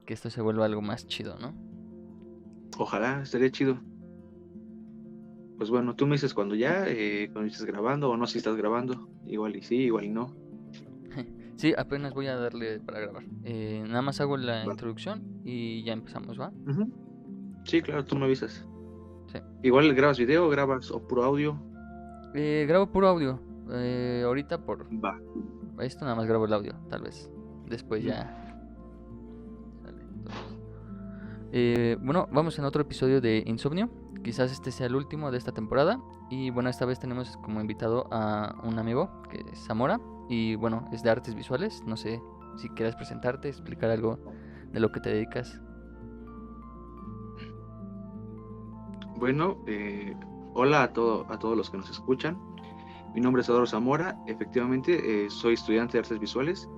Que esto se vuelva algo más chido, ¿no? Ojalá, estaría chido. Pues bueno, tú me dices cuando estés grabando, o no si estás grabando. Igual y sí, igual y no. Sí, apenas voy a darle para grabar. Nada más hago la Va. introducción y ya empezamos, ¿va? Ujú. Sí, claro, tú me avisas. Sí. Igual grabas video, grabas o puro audio. Grabo puro audio. Ahorita por Va. esto nada más grabo el audio, tal vez. Después Ujú. ya sale. Bueno, vamos en otro episodio de Insomnio. Quizás este sea el último de esta temporada. Y bueno, esta vez tenemos como invitado a un amigo que es Zamora. Y bueno, es de artes visuales. No sé si quieras presentarte, explicar algo de lo que te dedicas. Bueno, hola a todos los que nos escuchan. Mi nombre es Adolfo Zamora. Efectivamente, soy estudiante de artes visuales.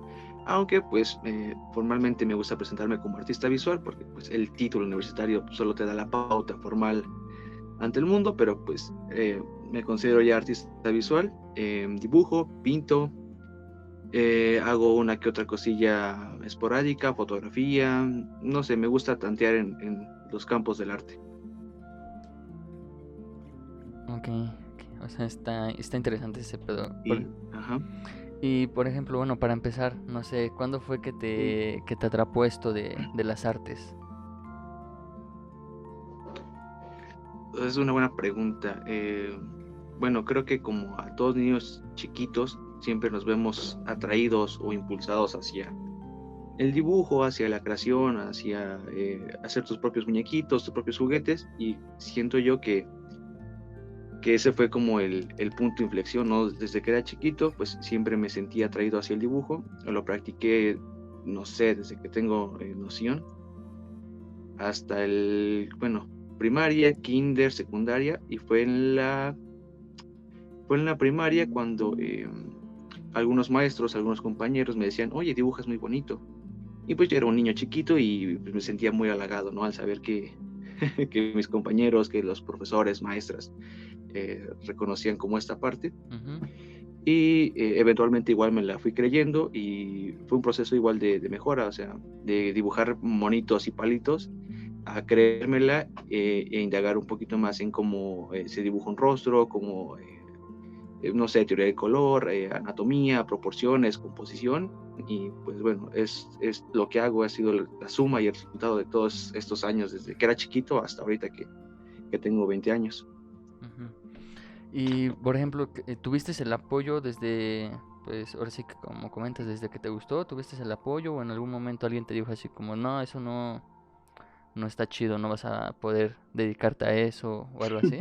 Aunque pues formalmente me gusta presentarme como artista visual porque pues el título universitario solo te da la pauta formal ante el mundo, pero pues me considero ya artista visual. Dibujo, pinto, hago una que otra cosilla esporádica, fotografía, no sé, me gusta tantear en los campos del arte. Ok, o sea, está interesante ese pedo. Y, ajá. Y por ejemplo, bueno, para empezar, no sé, ¿cuándo fue que te atrapó esto de las artes? Es una buena pregunta. Bueno, creo que como a todos niños chiquitos, siempre nos vemos atraídos o impulsados hacia el dibujo, hacia la creación, hacia hacer tus propios muñequitos, tus propios juguetes, y siento yo que ese fue como el punto de inflexión, ¿no? Desde que era chiquito, pues siempre me sentía atraído hacia el dibujo, lo practiqué, no sé, desde que tengo noción, hasta bueno, primaria, kinder, secundaria, y fue en la primaria cuando algunos maestros, algunos compañeros me decían, oye, dibujas muy bonito. Y pues yo era un niño chiquito y pues, me sentía muy halagado, ¿no? Al saber que mis compañeros, que los profesores, maestras, reconocían como esta parte. Ujú. Y eventualmente igual me la fui creyendo y fue un proceso igual de mejora, o sea, de dibujar monitos y palitos a creérmela e indagar un poquito más en cómo se dibuja un rostro, cómo no sé, teoría de color, anatomía, proporciones, composición, y pues bueno, es lo que hago, ha sido la suma y el resultado de todos estos años, desde que era chiquito hasta ahorita que tengo 20 años. Ujú. Y por ejemplo, ¿tuviste el apoyo desde, pues ahora sí que como comentas, desde que te gustó, tuviste el apoyo o en algún momento alguien te dijo así como, no, eso no está chido, no vas a poder dedicarte a eso o algo así?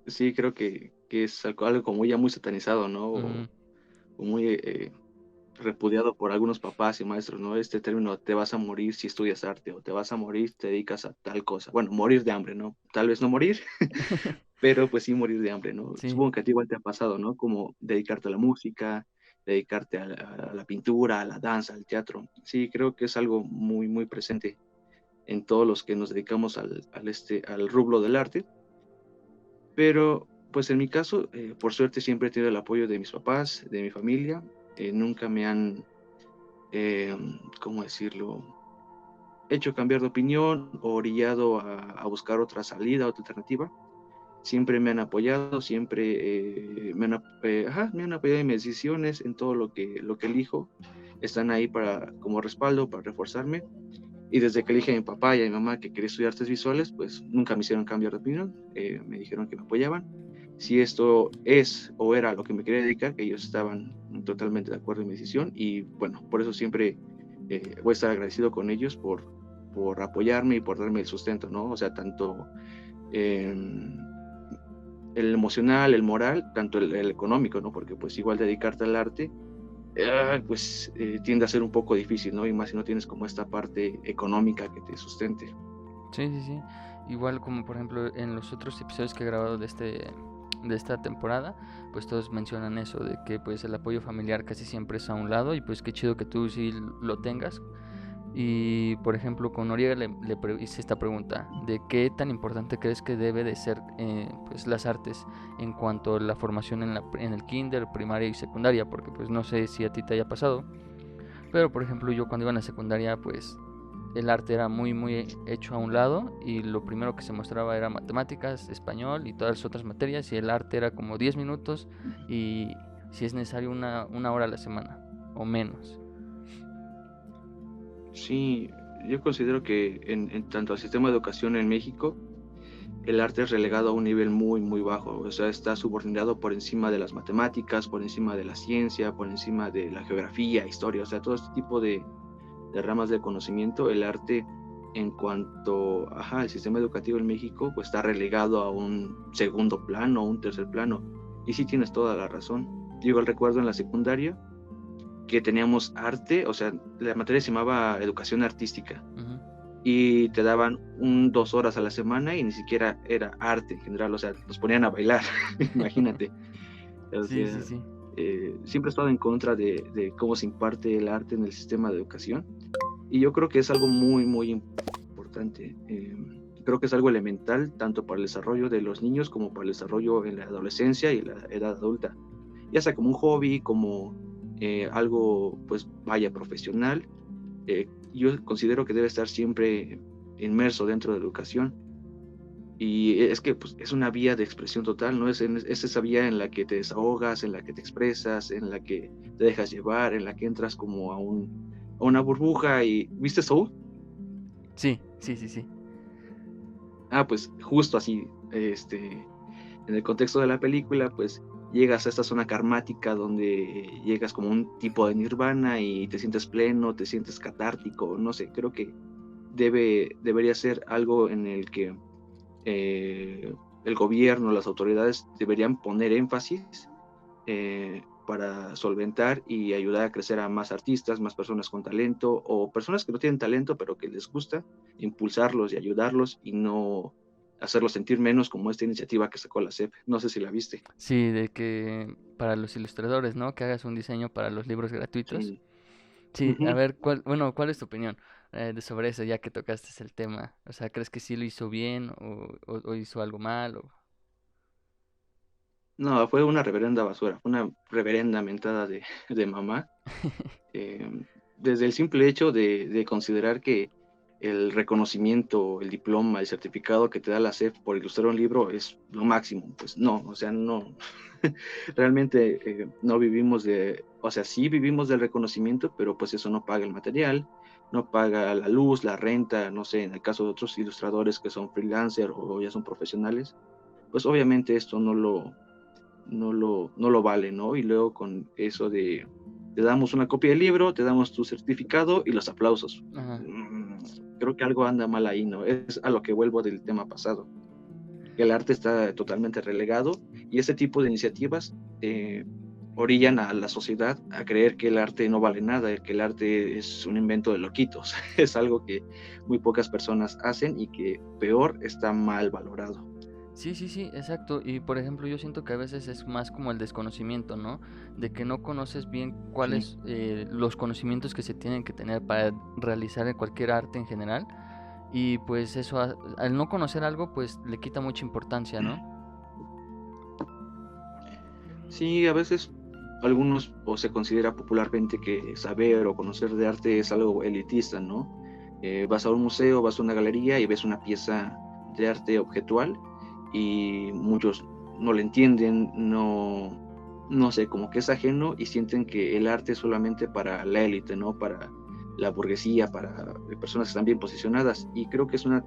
Sí, creo que es algo como ya muy satanizado, ¿no? Ujú. O muy repudiado por algunos papás y maestros, ¿no? Este término, te vas a morir si estudias arte o te vas a morir si te dedicas a tal cosa. Bueno, morir de hambre, ¿no? Tal vez no morir, pero pues sí morir de hambre, ¿no? Sí. Supongo que a ti igual te ha pasado, ¿no? Como dedicarte a la música, dedicarte a la pintura, a la danza, al teatro. Sí, creo que es algo muy, muy presente en todos los que nos dedicamos al rublo del arte, pero pues en mi caso, por suerte siempre he tenido el apoyo de mis papás, de mi familia, nunca me han, eh, ¿cómo decirlo?, hecho cambiar de opinión o orillado a buscar otra salida, otra alternativa. Siempre me han apoyado, siempre me han apoyado en mis decisiones, en todo lo que elijo. Están ahí como respaldo, para reforzarme. Y desde que elige a mi papá y a mi mamá que quería estudiar artes visuales, pues nunca me hicieron cambiar de opinión. Me dijeron que me apoyaban. Si esto es o era lo que me quería dedicar, que ellos estaban totalmente de acuerdo en mi decisión. Y bueno, por eso siempre voy a estar agradecido con ellos por apoyarme y por darme el sustento, ¿no? O sea, tanto el emocional, el moral, tanto el económico, ¿no? Porque pues igual dedicarte al arte, pues tiende a ser un poco difícil, ¿no? Y más si no tienes como esta parte económica que te sustente. Sí, sí, sí. Igual como por ejemplo en los otros episodios que he grabado de esta temporada, pues todos mencionan eso, de que pues el apoyo familiar casi siempre es a un lado y pues qué chido que tú sí lo tengas. Y por ejemplo, con Noriega hice esta pregunta: ¿de qué tan importante crees que debe de ser pues las artes en cuanto a la formación en el kinder, primaria y secundaria? Porque pues no sé si a ti te haya pasado, pero por ejemplo yo cuando iba en la secundaria pues el arte era muy hecho a un lado y lo primero que se mostraba era matemáticas, español y todas las otras materias, y el arte era como 10 minutos y si es necesario una hora a la semana o menos. Sí, yo considero que en tanto al sistema de educación en México, el arte es relegado a un nivel muy bajo, o sea, está subordinado por encima de las matemáticas, por encima de la ciencia, por encima de la geografía, historia, o sea, todo este tipo de ramas de conocimiento. El arte, en cuanto al sistema educativo en México, pues está relegado a un segundo plano, un tercer plano, y sí tienes toda la razón. Yo igual recuerdo en la secundaria que teníamos arte, o sea, la materia se llamaba educación artística, Ujú. y te daban 2 horas a la semana y ni siquiera era arte en general, o sea, nos ponían a bailar, imagínate. O Sí, sea, sí, sí. siempre he estado en contra de cómo se imparte el arte en el sistema de educación, y yo creo que es algo muy importante. Creo que es algo elemental tanto para el desarrollo de los niños como para el desarrollo en la adolescencia y la edad adulta, ya sea como un hobby, como algo, pues vaya, profesional. Yo considero que debe estar siempre inmerso dentro de la educación, y es que pues, es una vía de expresión total, ¿no? Es esa vía en la que te desahogas, en la que te expresas, en la que te dejas llevar, en la que entras como a una burbuja. Y ¿viste Soul? Sí, sí, sí, sí. Pues justo así, en el contexto de la película, pues llegas a esta zona karmática donde llegas como un tipo de nirvana y te sientes pleno, te sientes catártico, no sé, creo que debería ser algo en el que el gobierno, las autoridades deberían poner énfasis para solventar y ayudar a crecer a más artistas, más personas con talento o personas que no tienen talento pero que les gusta, impulsarlos y ayudarlos y no hacerlos sentir menos, como esta iniciativa que sacó la SEP. No sé si la viste. Sí, de que para los ilustradores, ¿no? Que hagas un diseño para los libros gratuitos. Sí. Sí, a Ujú. ver, ¿cuál es tu opinión sobre eso, ya que tocaste el tema? O sea, ¿crees que sí lo hizo bien o hizo algo mal? No, fue una reverenda basura, fue una reverenda mentada de mamá. eh, Desde el simple hecho de considerar que el reconocimiento, el diploma, el certificado que te da la SEP por ilustrar un libro es lo máximo, pues no, o sea, no, realmente no vivimos o sea, sí vivimos del reconocimiento, pero pues eso no paga el material, no paga la luz, la renta, no sé, en el caso de otros ilustradores que son freelancer o ya son profesionales, pues obviamente esto no lo vale, ¿no? Y luego con eso de, te damos una copia del libro, te damos tu certificado y los aplausos. Ajá. Mm, Creo que algo anda mal ahí, ¿no? Es a lo que vuelvo del tema pasado. El arte está totalmente relegado, y este tipo de iniciativas orillan a la sociedad a creer que el arte no vale nada, que el arte es un invento de loquitos. Es algo que muy pocas personas hacen y que peor está mal valorado. Sí, sí, sí, exacto. Y por ejemplo, yo siento que a veces es más como el desconocimiento, ¿no? De que no conoces bien Sí. cuáles los conocimientos que se tienen que tener para realizar cualquier arte en general. Y pues eso, al no conocer algo, pues le quita mucha importancia, ¿no? Sí, a veces algunos o se considera popularmente que saber o conocer de arte es algo elitista, ¿no? Vas a un museo, vas a una galería y ves una pieza de arte objetual, y muchos no le entienden, no sé, como que es ajeno y sienten que el arte es solamente para la élite, ¿no? Para la burguesía, para personas que están bien posicionadas, y creo que es una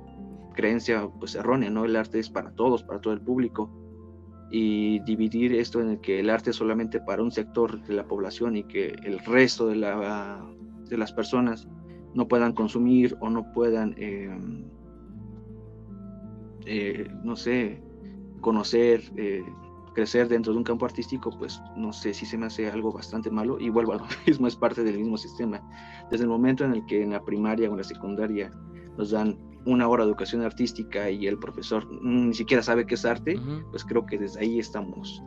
creencia pues errónea, ¿no? El arte es para todos, para todo el público, y dividir esto en el que el arte es solamente para un sector de la población y que el resto de las personas no puedan consumir o no puedan, no sé, conocer, crecer dentro de un campo artístico, pues no sé si se me hace algo bastante malo, y vuelvo a lo es parte del mismo sistema. Desde el momento en el que en la primaria o en la secundaria nos dan una hora de educación artística y el profesor ni siquiera sabe qué es arte, Ujú. pues creo que desde ahí estamos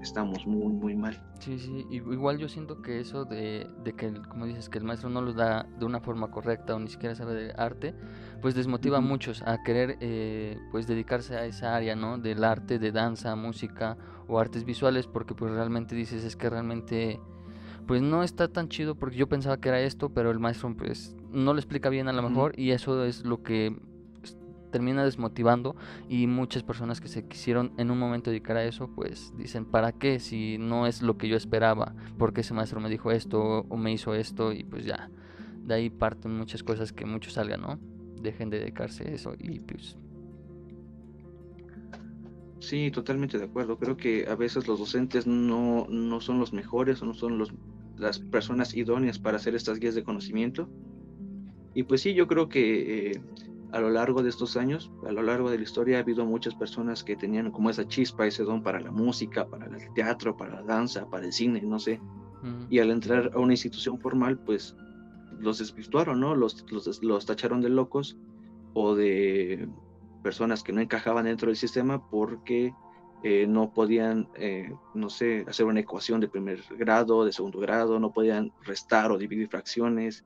muy, muy mal. Sí, sí, igual yo siento que eso de que, como dices, que el maestro no lo da de una forma correcta o ni siquiera sabe de arte, pues desmotiva a Ujú. muchos a querer pues dedicarse a esa área, ¿no? Del arte, de danza, música o artes visuales, porque pues realmente dices, es que realmente pues no está tan chido porque yo pensaba que era esto, pero el maestro pues no lo explica bien a lo Ujú. mejor y eso es lo que pues, termina desmotivando y muchas personas que se quisieron en un momento dedicar a eso pues dicen, ¿para qué? Si no es lo que yo esperaba, porque ese maestro me dijo esto o me hizo esto y pues ya, de ahí parten muchas cosas que muchos salgan, ¿no? Dejen de dedicarse a eso y pues... Sí, totalmente de acuerdo. Creo que a veces los docentes no son los mejores o no son las personas idóneas para hacer estas guías de conocimiento. Y pues sí, yo creo que a lo largo de estos años, a lo largo de la historia, ha habido muchas personas que tenían como esa chispa, ese don para la música, para el teatro, para la danza, para el cine, no sé. Y al entrar a una institución formal, pues los desvirtuaron, ¿no? Los tacharon de locos o de personas que no encajaban dentro del sistema porque no podían, no sé, hacer una ecuación de primer grado, de segundo grado, no podían restar o dividir fracciones,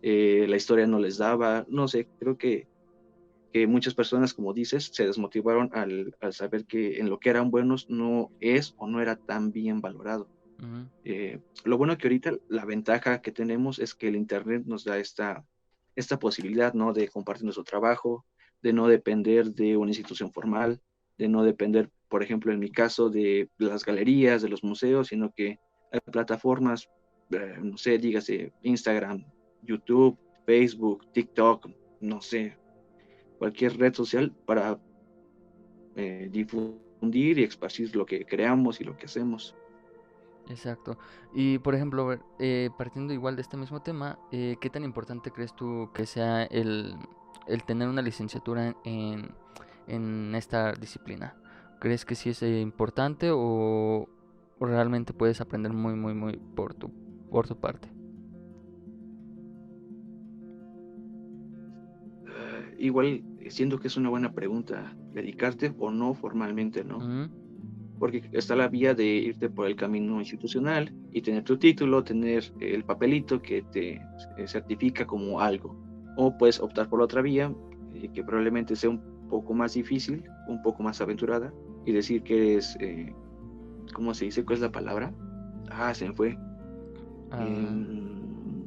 la historia no les daba, no sé, creo que muchas personas, como dices, se desmotivaron al saber que en lo que eran buenos no es o no era tan bien valorado. Ujú. Lo bueno que ahorita la ventaja que tenemos es que el Internet nos da esta posibilidad, ¿no? De compartir nuestro trabajo, de no depender de una institución formal, de no depender, por ejemplo, en mi caso, de las galerías, de los museos, sino que hay plataformas, no sé, dígase Instagram, YouTube, Facebook, TikTok, no sé, cualquier red social para difundir y esparcir lo que creamos y lo que hacemos. Exacto. Y por ejemplo, a ver, partiendo igual de este mismo tema, ¿qué tan importante crees tú que sea el tener una licenciatura en esta disciplina? ¿Crees que sí es importante o realmente puedes aprender muy, muy, muy por tu parte? Igual siento que es una buena pregunta, dedicarte o no formalmente, ¿no? Ujú. Porque está la vía de irte por el camino institucional y tener tu título, tener el papelito que te certifica como algo. O puedes optar por la otra vía, que probablemente sea un poco más difícil, un poco más aventurada, y decir que eres, ¿cómo se dice? ¿Cuál es la palabra? Ah, se me fue. Ah, Em,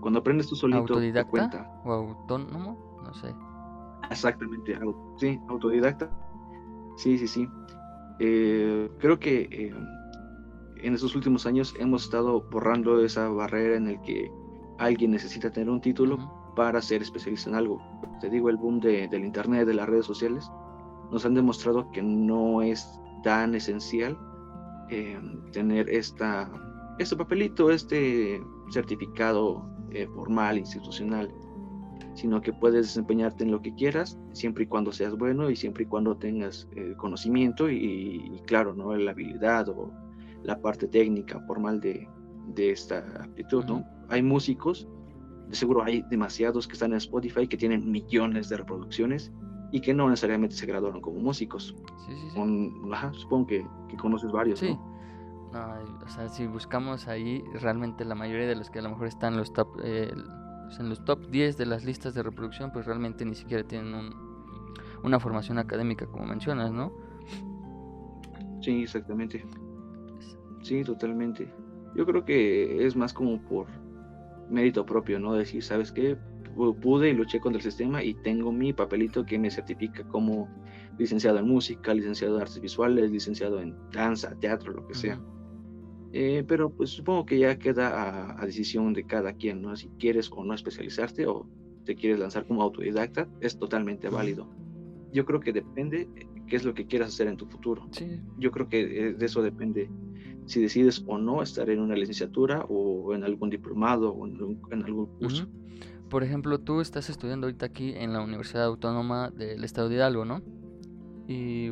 Cuando aprendes tú solito por ¿autodidacta cuenta. o autónomo? No sé. Exactamente, sí, autodidacta. Sí, sí, sí. Creo que en estos últimos años hemos estado borrando esa barrera en el que alguien necesita tener un título Ujú. para ser especialista en algo. Te digo, el boom del internet, de las redes sociales, nos han demostrado que no es tan esencial eh, tener este papelito, este certificado formal, institucional, sino que puedes desempeñarte en lo que quieras, siempre y cuando seas bueno y siempre y cuando tengas el conocimiento y claro, ¿no? La habilidad o la parte técnica formal de esta aptitud, Ujú. ¿no? Hay músicos, de seguro hay demasiados que están en Spotify que tienen millones de reproducciones y que no necesariamente se graduaron como músicos. Sí, sí, sí. Ajá, supongo que conoces varios, Sí. ¿no? No, o sea, si buscamos ahí, realmente la mayoría de los que a lo mejor están en los top, pues en los top 10 de las listas de reproducción, pues realmente ni siquiera tienen una formación académica como mencionas, ¿no? Sí, exactamente. Sí, totalmente. Yo creo que es más como por mérito propio, ¿no? Decir, ¿sabes qué? Pude y luché contra el sistema y tengo mi papelito que me certifica como licenciado en música, licenciado en artes visuales, licenciado en danza, teatro, lo que Ujú. sea. Pero pues supongo que ya queda a decisión de cada quien, ¿no? Si quieres o no especializarte o te quieres lanzar como autodidacta, es totalmente Ujú. válido. Yo creo que depende qué es lo que quieras hacer en tu futuro. Sí. Yo creo que de eso depende si decides o no estar en una licenciatura o en algún diplomado o en algún curso. Ujú. Por ejemplo, tú estás estudiando ahorita aquí en la Universidad Autónoma del Estado de Hidalgo, ¿no? Y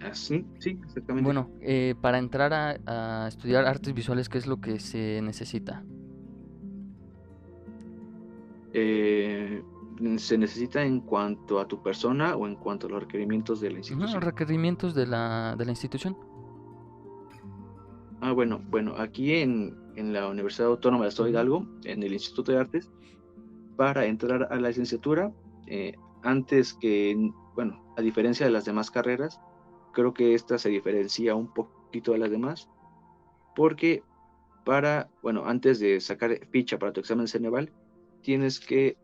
Así, sí, exactamente. bueno, para entrar a estudiar artes visuales, ¿qué es lo que se necesita? ¿Se necesita en cuanto a tu persona o en cuanto a los requerimientos de la Ujú, institución? requerimientos de la institución. Bueno, aquí en la Universidad Autónoma de Estado de Ujú, Hidalgo, en el Instituto de Artes, para entrar a la licenciatura, antes que, bueno, a diferencia de las demás carreras, creo que esta se diferencia un poquito de las demás, porque bueno, antes de sacar ficha para tu examen Ceneval, tienes que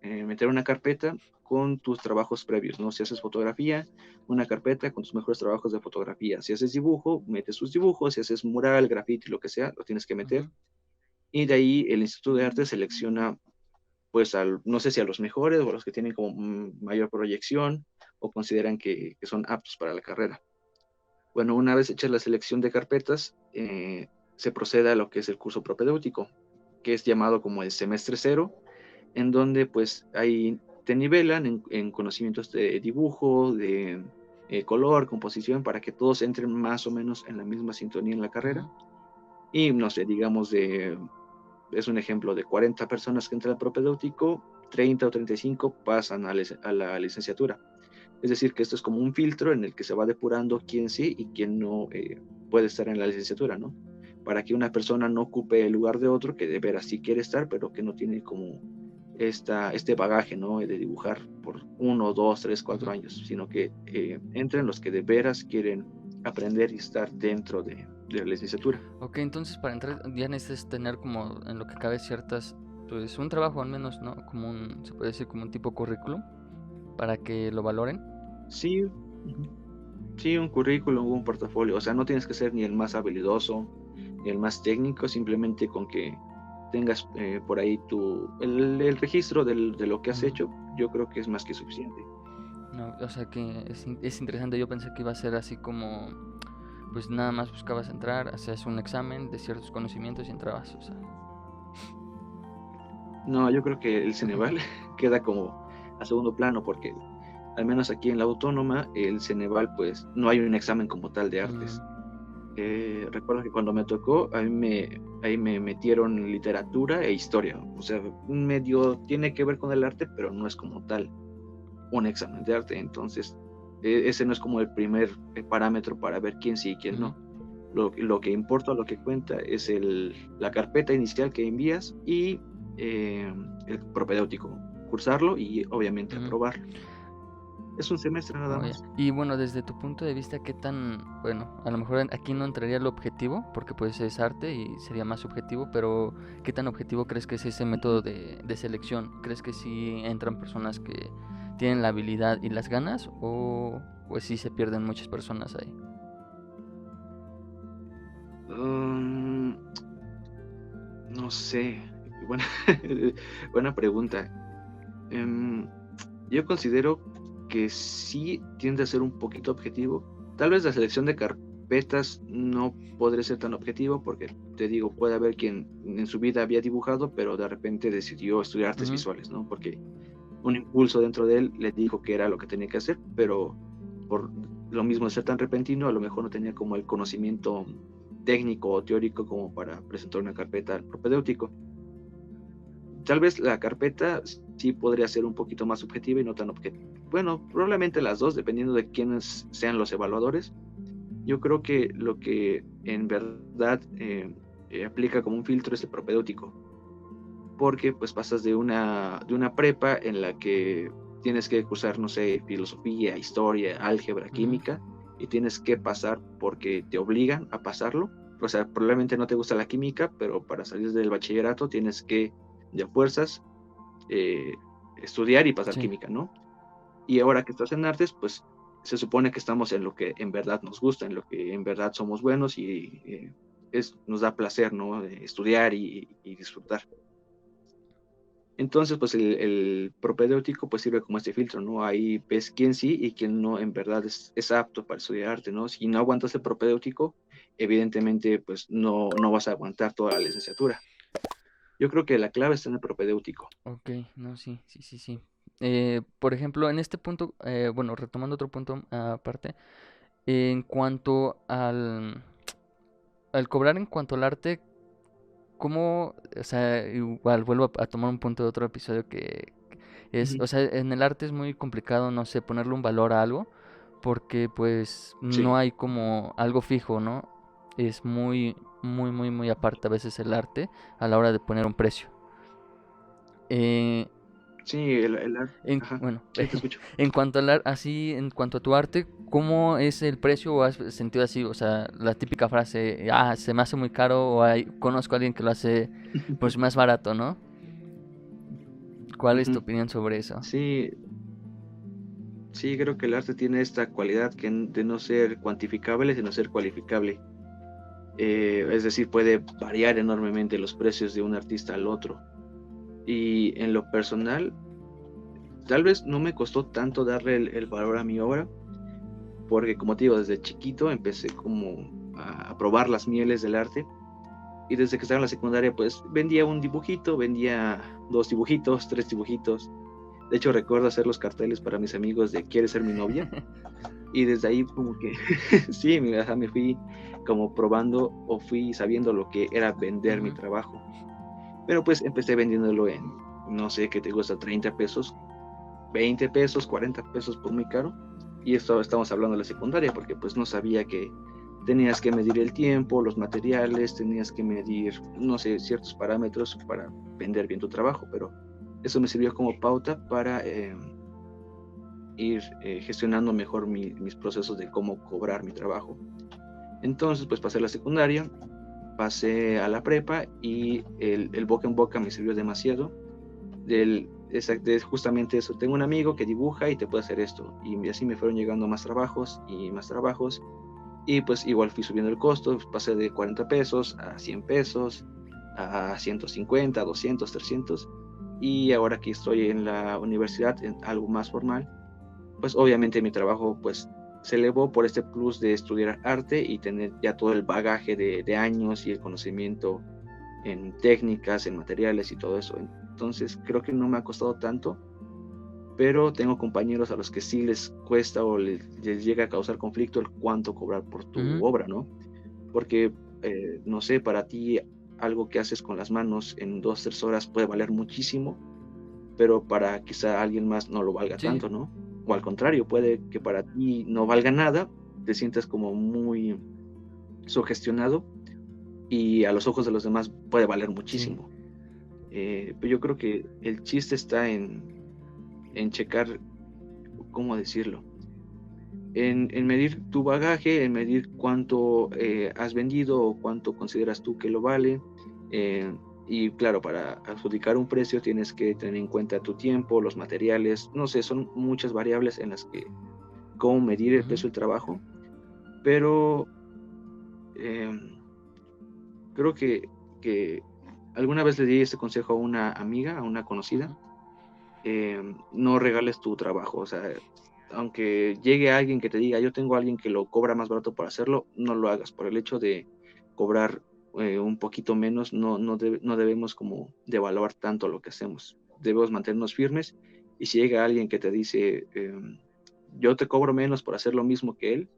meter una carpeta con tus trabajos previos, ¿no? Si haces fotografía, una carpeta con tus mejores trabajos de fotografía. Si haces dibujo, metes tus dibujos. Si haces mural, graffiti, lo que sea, lo tienes que meter. ujú, Y de ahí el Instituto de Arte selecciona, pues, no sé si a los mejores o a los que tienen como mayor proyección o consideran que son aptos para la carrera. Bueno, una vez hecha la selección de carpetas, se procede a lo que es el curso propedéutico, que es llamado como el semestre cero, en donde pues ahí te nivelan en conocimientos de dibujo, de color, composición, para que todos entren más o menos en la misma sintonía en la carrera. ujú. Y no sé, digamos es un ejemplo de 40 personas que entran al propedéutico, 30 o 35 pasan a la licenciatura. Es decir, que esto es como un filtro en el que se va depurando quién sí y quién no puede estar en la licenciatura, ¿no? Para que una persona no ocupe el lugar de otro que de veras sí quiere estar, pero que no tiene como este bagaje, ¿no? De dibujar por 1, 2, 3, 4 años, sino que entren los que de veras quieren aprender y estar dentro de la licenciatura. Ok, entonces para entrar ya necesitas tener como en lo que cabe ciertas, pues un trabajo al menos, ¿no? Como se puede decir como un tipo currículum para que lo valoren. Sí, ujú, sí, un currículum, un portafolio, o sea, no tienes que ser ni el más habilidoso, ni el más técnico, simplemente con que tengas por ahí el registro de lo que has Ujú. hecho, yo creo que es más que suficiente. No, o sea que es interesante, yo pensé que iba a ser así como, pues nada más buscabas entrar, hacías un examen de ciertos conocimientos y entrabas, o sea. No, yo creo que el Ceneval queda como a segundo plano, porque al menos aquí en la Autónoma, el Ceneval, pues no hay un examen como tal de artes. Mm, Recuerdo que cuando me tocó, ahí me metieron literatura e historia. O sea, medio tiene que ver con el arte, pero no es como tal un examen de arte. Entonces, ese no es como el primer parámetro para ver quién sí y quién ujú, no. Lo que importa, lo que cuenta es la carpeta inicial que envías y el propedéutico, cursarlo y obviamente ujú. aprobarlo. Es un semestre nada Oye, más. y bueno, desde tu punto de vista, ¿qué tan, bueno, a lo mejor aquí no entraría lo objetivo, porque pues es arte y sería más subjetivo, pero ¿qué tan objetivo crees que es ese método de selección? ¿Crees que sí entran personas que tienen la habilidad y las ganas o pues sí se pierden muchas personas ahí? Um, no sé, buena, buena pregunta. Em, yo considero que sí tiende a ser un poquito objetivo. Tal vez la selección de carpetas no podría ser tan objetivo porque, te digo, puede haber quien en su vida había dibujado, pero de repente decidió estudiar artes Ujú, visuales, ¿no? Porque un impulso dentro de él le dijo que era lo que tenía que hacer, pero por lo mismo de ser tan repentino, a lo mejor no tenía como el conocimiento técnico o teórico como para presentar una carpeta al propedéutico. Tal vez la carpeta sí podría ser un poquito más subjetiva y no tan objetiva. Bueno, probablemente las dos, dependiendo de quiénes sean los evaluadores. Yo creo que lo que en verdad aplica como un filtro es el propedéutico, porque pues pasas de una prepa en la que tienes que cursar, no sé, filosofía, historia, álgebra, ujú. química, y tienes que pasar porque te obligan a pasarlo. O sea, probablemente no te gusta la química, pero para salir del bachillerato tienes que, de fuerzas, eh, estudiar y pasar Sí. química, ¿no? Y ahora que estás en artes, pues se supone que estamos en lo que en verdad nos gusta, en lo que en verdad somos buenos y nos da placer, ¿no? Estudiar y disfrutar. Entonces, pues el propedéutico pues sirve como este filtro, ¿no? Ahí ves quién sí y quién no en verdad es apto para estudiar arte, ¿no? Si no aguantas el propedéutico, evidentemente pues no vas a aguantar toda la licenciatura. Yo creo que la clave está en el propedéutico. Ok, no, sí, sí, sí, sí. Por ejemplo, en este punto, bueno, retomando otro punto aparte, en cuanto al cobrar en cuanto al arte, ¿cómo, o sea, igual vuelvo a tomar un punto de otro episodio que es, Ujú. o sea, en el arte es muy complicado, no sé, ponerle un valor a algo, porque pues no Sí, hay como algo fijo, ¿no? Es muy aparte a veces el arte a la hora de poner un precio. Eh, sí, ajá, bueno, sí, te escucho. en cuanto así, en cuanto a tu arte, ¿cómo es el precio o has sentido así? O sea, la típica frase, ah, se me hace muy caro o conozco a alguien que lo hace pues más barato, ¿no? ¿Cuál es tu Ujú. opinión sobre eso? Sí, sí, creo que el arte tiene esta cualidad de no ser cuantificable, sino ser cualificable. Es decir, puede variar enormemente los precios de un artista al otro. Y en lo personal, tal vez no me costó tanto darle el valor a mi obra, porque como te digo, desde chiquito empecé como a probar las mieles del arte. Y desde que estaba en la secundaria, pues vendía un dibujito, vendía dos dibujitos, tres dibujitos. De hecho, recuerdo hacer los carteles para mis amigos de ¿quieres ser mi novia? Y desde ahí como que sí, me fui como probando o fui sabiendo lo que era vender mi Ujú. trabajo. Pero pues empecé vendiéndolo en, no sé, qué te gusta, 30 pesos, 20 pesos, 40 pesos por muy caro. Y esto estamos hablando de la secundaria porque pues no sabía que tenías que medir el tiempo, los materiales, tenías que medir, no sé, ciertos parámetros para vender bien tu trabajo, pero eso me sirvió como pauta para ir gestionando mejor mis procesos de cómo cobrar mi trabajo. Entonces, pues pasé la secundaria, pasé a la prepa y el boca en boca me sirvió demasiado. De justamente eso, tengo un amigo que dibuja y te puede hacer esto. Y así me fueron llegando más trabajos y más trabajos. Y pues igual fui subiendo el costo, pasé de 40 pesos a 100 pesos, a 150, 200, 300. Y ahora que estoy en la universidad, en algo más formal, pues obviamente mi trabajo pues se elevó por este plus de estudiar arte y tener ya todo el bagaje de años y el conocimiento en técnicas, en materiales y todo eso. Entonces creo que no me ha costado tanto, pero tengo compañeros a los que sí les cuesta o les llega a causar conflicto el cuánto cobrar por tu Ujú. obra, ¿no? Porque, no sé, para ti algo que haces con las manos en 2, 3 horas puede valer muchísimo, pero para quizá alguien más no lo valga Sí, tanto, ¿no? O al contrario, puede que para ti no valga nada, te sientas como muy sugestionado y a los ojos de los demás puede valer sí. muchísimo. Pero yo creo que el chiste está en checar, ¿cómo decirlo? En medir tu bagaje, en medir cuánto has vendido o cuánto consideras tú que lo vale. eh, y claro, para adjudicar un precio tienes que tener en cuenta tu tiempo, los materiales, no sé, son muchas variables en las que cómo medir el Ujú. precio del trabajo, pero eh, creo que alguna vez le di este consejo a una amiga, a una conocida. Ujú. No regales tu trabajo, o sea, aunque llegue alguien que te diga, yo tengo a alguien que lo cobra más barato por hacerlo, no lo hagas. Por el hecho de cobrar un poquito menos, no debemos como devaluar tanto lo que hacemos. Debemos mantenernos firmes y si llega alguien que te dice, yo te cobro menos por hacer lo mismo que él,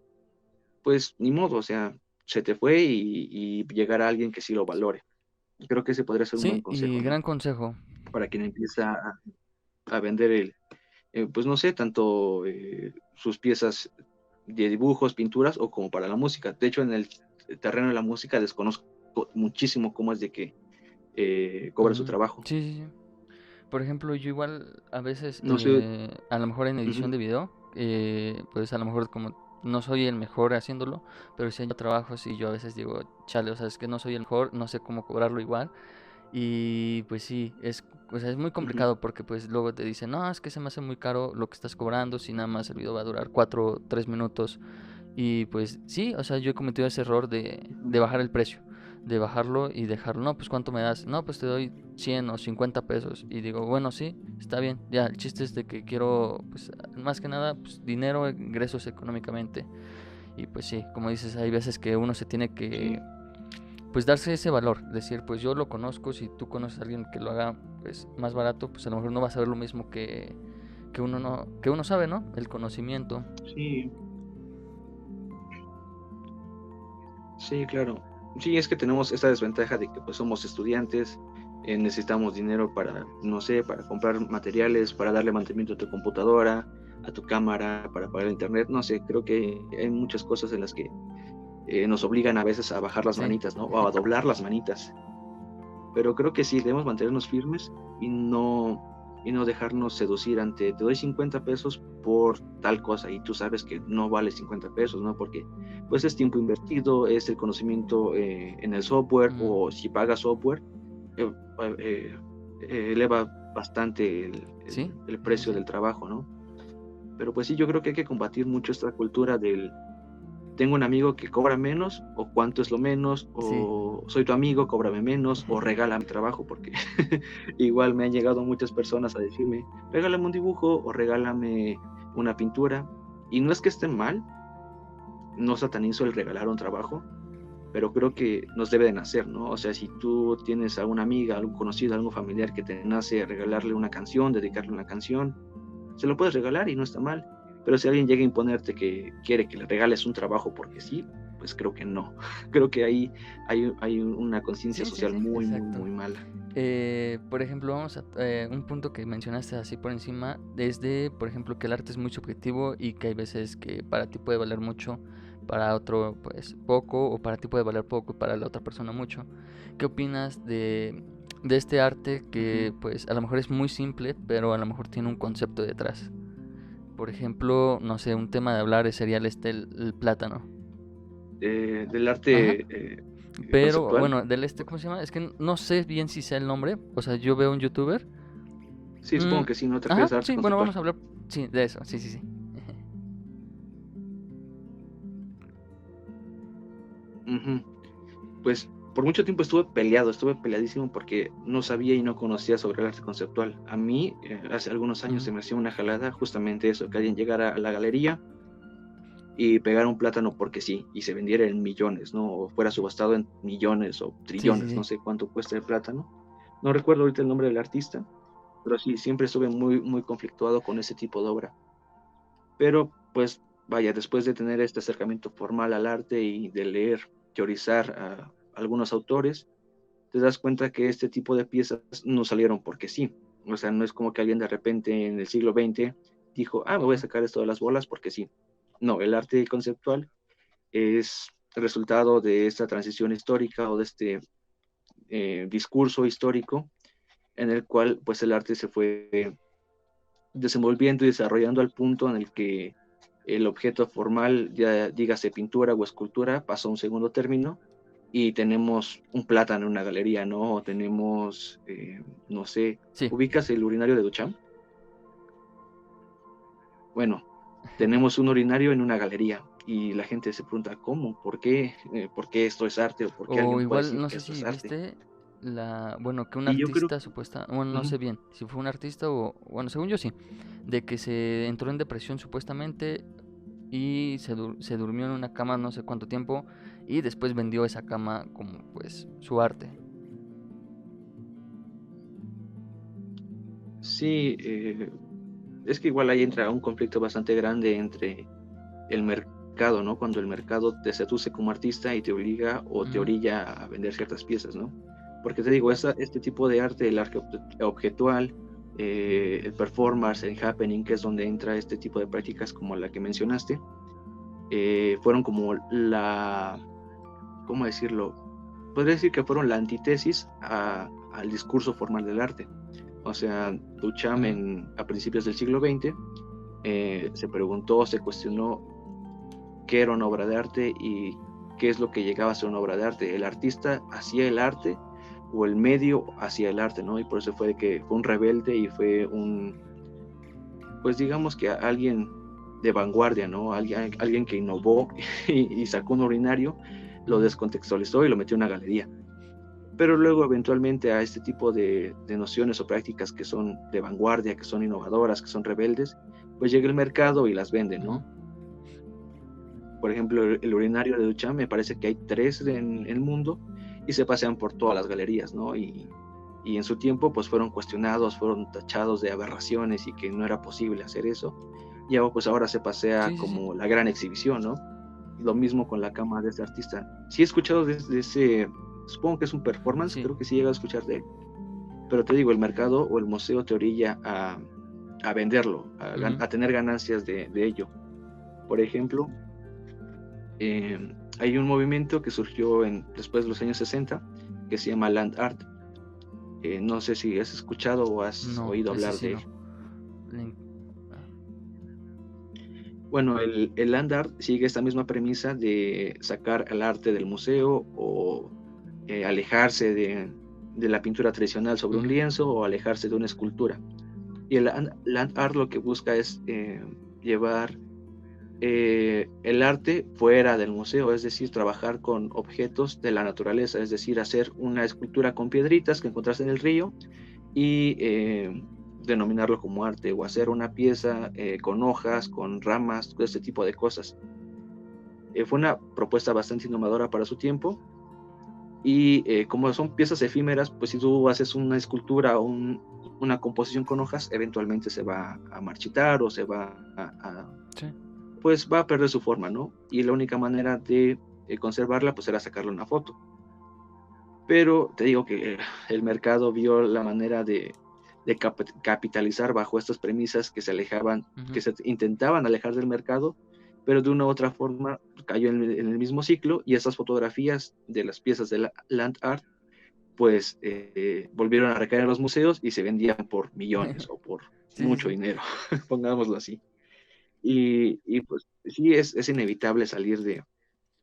pues ni modo, o sea, se te fue y llegará alguien que sí lo valore. Creo que ese podría ser un buen Sí, consejo, y ¿no? gran consejo. Para quien empieza a vender pues no sé, tanto sus piezas de dibujos, pinturas o como para la música. De hecho, en el terreno de la música desconozco muchísimo cómo es de que cobra su Ujú. trabajo. Sí, sí, sí. Por ejemplo, yo igual a veces, No sé. a lo mejor en edición Ujú. de video, pues a lo mejor como no soy el mejor haciéndolo, pero si hay trabajos y yo a veces digo, chale, o sea, es que no soy el mejor, no sé cómo cobrarlo igual. Y pues sí, o sea, es muy Ujú. complicado porque pues luego te dicen, no, es que se me hace muy caro lo que estás cobrando, si nada más el video va a durar 4 o 3 minutos. Y pues sí, o sea, yo he cometido ese error Ujú. de bajar el precio, de bajarlo y dejarlo. No, pues ¿cuánto me das? No, pues te doy 100 o 50 pesos. Y digo, bueno, sí, está bien. Ya, el chiste es de que quiero, pues más que nada, pues dinero, ingresos económicamente. Y pues sí, como dices, hay veces que uno se tiene que, Sí, pues darse ese valor. Decir, pues yo lo conozco, si tú conoces a alguien que lo haga, pues más barato, pues a lo mejor no va a saber lo mismo que uno no, que uno sabe, ¿no? El conocimiento. sí, sí, claro. Sí, es que tenemos esta desventaja de que pues somos estudiantes, necesitamos dinero para, no sé, para comprar materiales, para darle mantenimiento a tu computadora, a tu cámara, para pagar el internet, no sé, creo que hay muchas cosas en las que nos obligan a veces a bajar las Sí, manitas, ¿no? O a doblar las manitas. Pero creo que sí, debemos mantenernos firmes y no dejarnos seducir ante, te doy 50 pesos por tal cosa y tú sabes que no vale 50 pesos, ¿no? Porque pues es tiempo invertido, es el conocimiento en el software mm, o si pagas software, eh, eleva bastante sí, el sí, sí, precio sí. del trabajo, ¿no? Pero pues sí, yo creo que hay que combatir mucho esta cultura del tengo un amigo que cobra menos, o cuánto es lo menos, Sí. o soy tu amigo, cóbrame menos, o regala mi trabajo, porque igual me han llegado muchas personas a decirme, regálame un dibujo o regálame una pintura. Y no es que esté mal, no satanizo el regalar un trabajo, pero creo que nos debe de nacer, ¿no? O sea, si tú tienes a una amiga, algún conocido, algún familiar que te nace regalarle una canción, dedicarle una canción, se lo puedes regalar y no está mal. Pero si alguien llega a imponerte que quiere que le regales un trabajo porque sí, pues creo que no. Creo que ahí hay una conciencia Sí, sí, social sí, muy, muy, exacto. muy mala. Por ejemplo, vamos a un punto que mencionaste así por encima, es de, por ejemplo, que el arte es muy subjetivo y que hay veces que para ti puede valer mucho, para otro pues poco, o para ti puede valer poco y para la otra persona mucho. ¿Qué opinas de este arte Ujú. que pues a lo mejor es muy simple, pero a lo mejor tiene un concepto detrás? Por ejemplo, no sé, un tema de hablar sería el plátano. Del Ajá. arte Pero conceptual. bueno, del este, ¿cómo se llama? Es que no sé bien si sea el nombre. O sea, yo veo un youtuber. Sí, Mm, supongo que sí, no te ajá, refieres a arte sí, bueno, conceptual. vamos a hablar. Sí, de eso, sí, sí, sí. Ujú. Pues por mucho tiempo estuve peleadísimo porque no sabía y no conocía sobre el arte conceptual. A mí, hace algunos años Mm, se me hacía una jalada justamente eso, que alguien llegara a la galería y pegar un plátano porque sí, y se vendiera en millones, ¿no? O fuera subastado en millones o sí, sí, trillones, no sí. sé cuánto cuesta el plátano. No recuerdo ahorita el nombre del artista, pero sí, siempre estuve muy, muy conflictuado con ese tipo de obra. Pero, pues, vaya, después de tener este acercamiento formal al arte y de leer, teorizar a algunos autores, te das cuenta que este tipo de piezas no salieron porque sí. O sea, no es como que alguien de repente en el siglo XX dijo, ah, me voy a Ujú, sacar esto de las bolas porque sí. No, el arte conceptual es resultado de esta transición histórica o de este discurso histórico en el cual pues el arte se fue desenvolviendo y desarrollando al punto en el que el objeto formal, ya dígase pintura o escultura, pasó a un segundo término y tenemos un plátano en una galería, ¿no? O tenemos, no sé, sí. ¿ubicas el urinario de Duchamp? Bueno, tenemos un urinario en una galería y la gente se pregunta, ¿cómo? ¿Por qué esto es arte? ¿O por qué O alguien puede igual, decir no que sé esto es si arte? viste bueno, que un Y yo creo, artista supuesta, bueno, no uh-huh. sé bien si fue un artista o, bueno, según yo sí, de que se entró en depresión supuestamente y se durmió en una cama no sé cuánto tiempo y después vendió esa cama como pues su arte. Sí, es que igual ahí entra un conflicto bastante grande entre el mercado, ¿no? Cuando el mercado te seduce como artista y te obliga o te Ujú, orilla a vender ciertas piezas, ¿no? Porque te digo, este tipo de arte, el arte objetual, el performance, el happening, que es donde entra este tipo de prácticas como la que mencionaste, fueron como ¿cómo decirlo? Podría decir que fueron la antítesis al discurso formal del arte. O sea, Duchamp ujú. a principios del siglo XX se preguntó, se cuestionó qué era una obra de arte y qué es lo que llegaba a ser una obra de arte. ¿El artista hacía el arte o el medio hacía el arte, ¿no? Y por eso fue que fue un rebelde y fue pues digamos que alguien de vanguardia, ¿no? Alguien que innovó y sacó un urinario, lo Ujú. descontextualizó y lo metió en una galería. Pero luego eventualmente a este tipo de nociones o prácticas que son de vanguardia, que son innovadoras, que son rebeldes, pues llega el mercado y las vende, Ujú. ¿no? Por ejemplo, el urinario de Duchamp, me parece que hay tres en el mundo y se pasean por todas las galerías, ¿no? Y en su tiempo, pues fueron cuestionados, fueron tachados de aberraciones y que no era posible hacer eso. Y ahora, pues ahora se pasea Sí, sí, sí. como la gran exhibición, ¿no? lo mismo con la cama de ese artista. Sí he escuchado de ese, supongo que es un performance, Sí. creo que sí he llegado a escuchar de él, pero te digo, el mercado o el museo te orilla a venderlo, a tener ganancias de ello. Por ejemplo, hay un movimiento que surgió después de los años 60 que se llama Land Art. No sé si has escuchado o has No, oído ese hablar sí de no. él. Le- Bueno, el land art sigue esta misma premisa de sacar el arte del museo o alejarse de la pintura tradicional sobre un Ujú. lienzo o alejarse de una escultura. Y el land art lo que busca es llevar el arte fuera del museo, es decir, trabajar con objetos de la naturaleza, es decir, hacer una escultura con piedritas que encontraste en el río y denominarlo como arte, o hacer una pieza con hojas, con ramas, todo este tipo de cosas. Fue una propuesta bastante innovadora para su tiempo y como son piezas efímeras, pues si tú haces una escultura o una composición con hojas, eventualmente se va a marchitar o se va Sí. pues va a perder su forma, ¿no? Y la única manera de conservarla, pues era sacarle una foto. Pero te digo que el mercado vio la manera de capitalizar bajo estas premisas que se alejaban, Ujú. que se intentaban alejar del mercado, pero de una u otra forma cayó en el mismo ciclo y esas fotografías de las piezas de la land art, pues volvieron a recaer en los museos y se vendían por millones o por Sí, sí, mucho sí. dinero, pongámoslo así. Pues sí, es inevitable salir de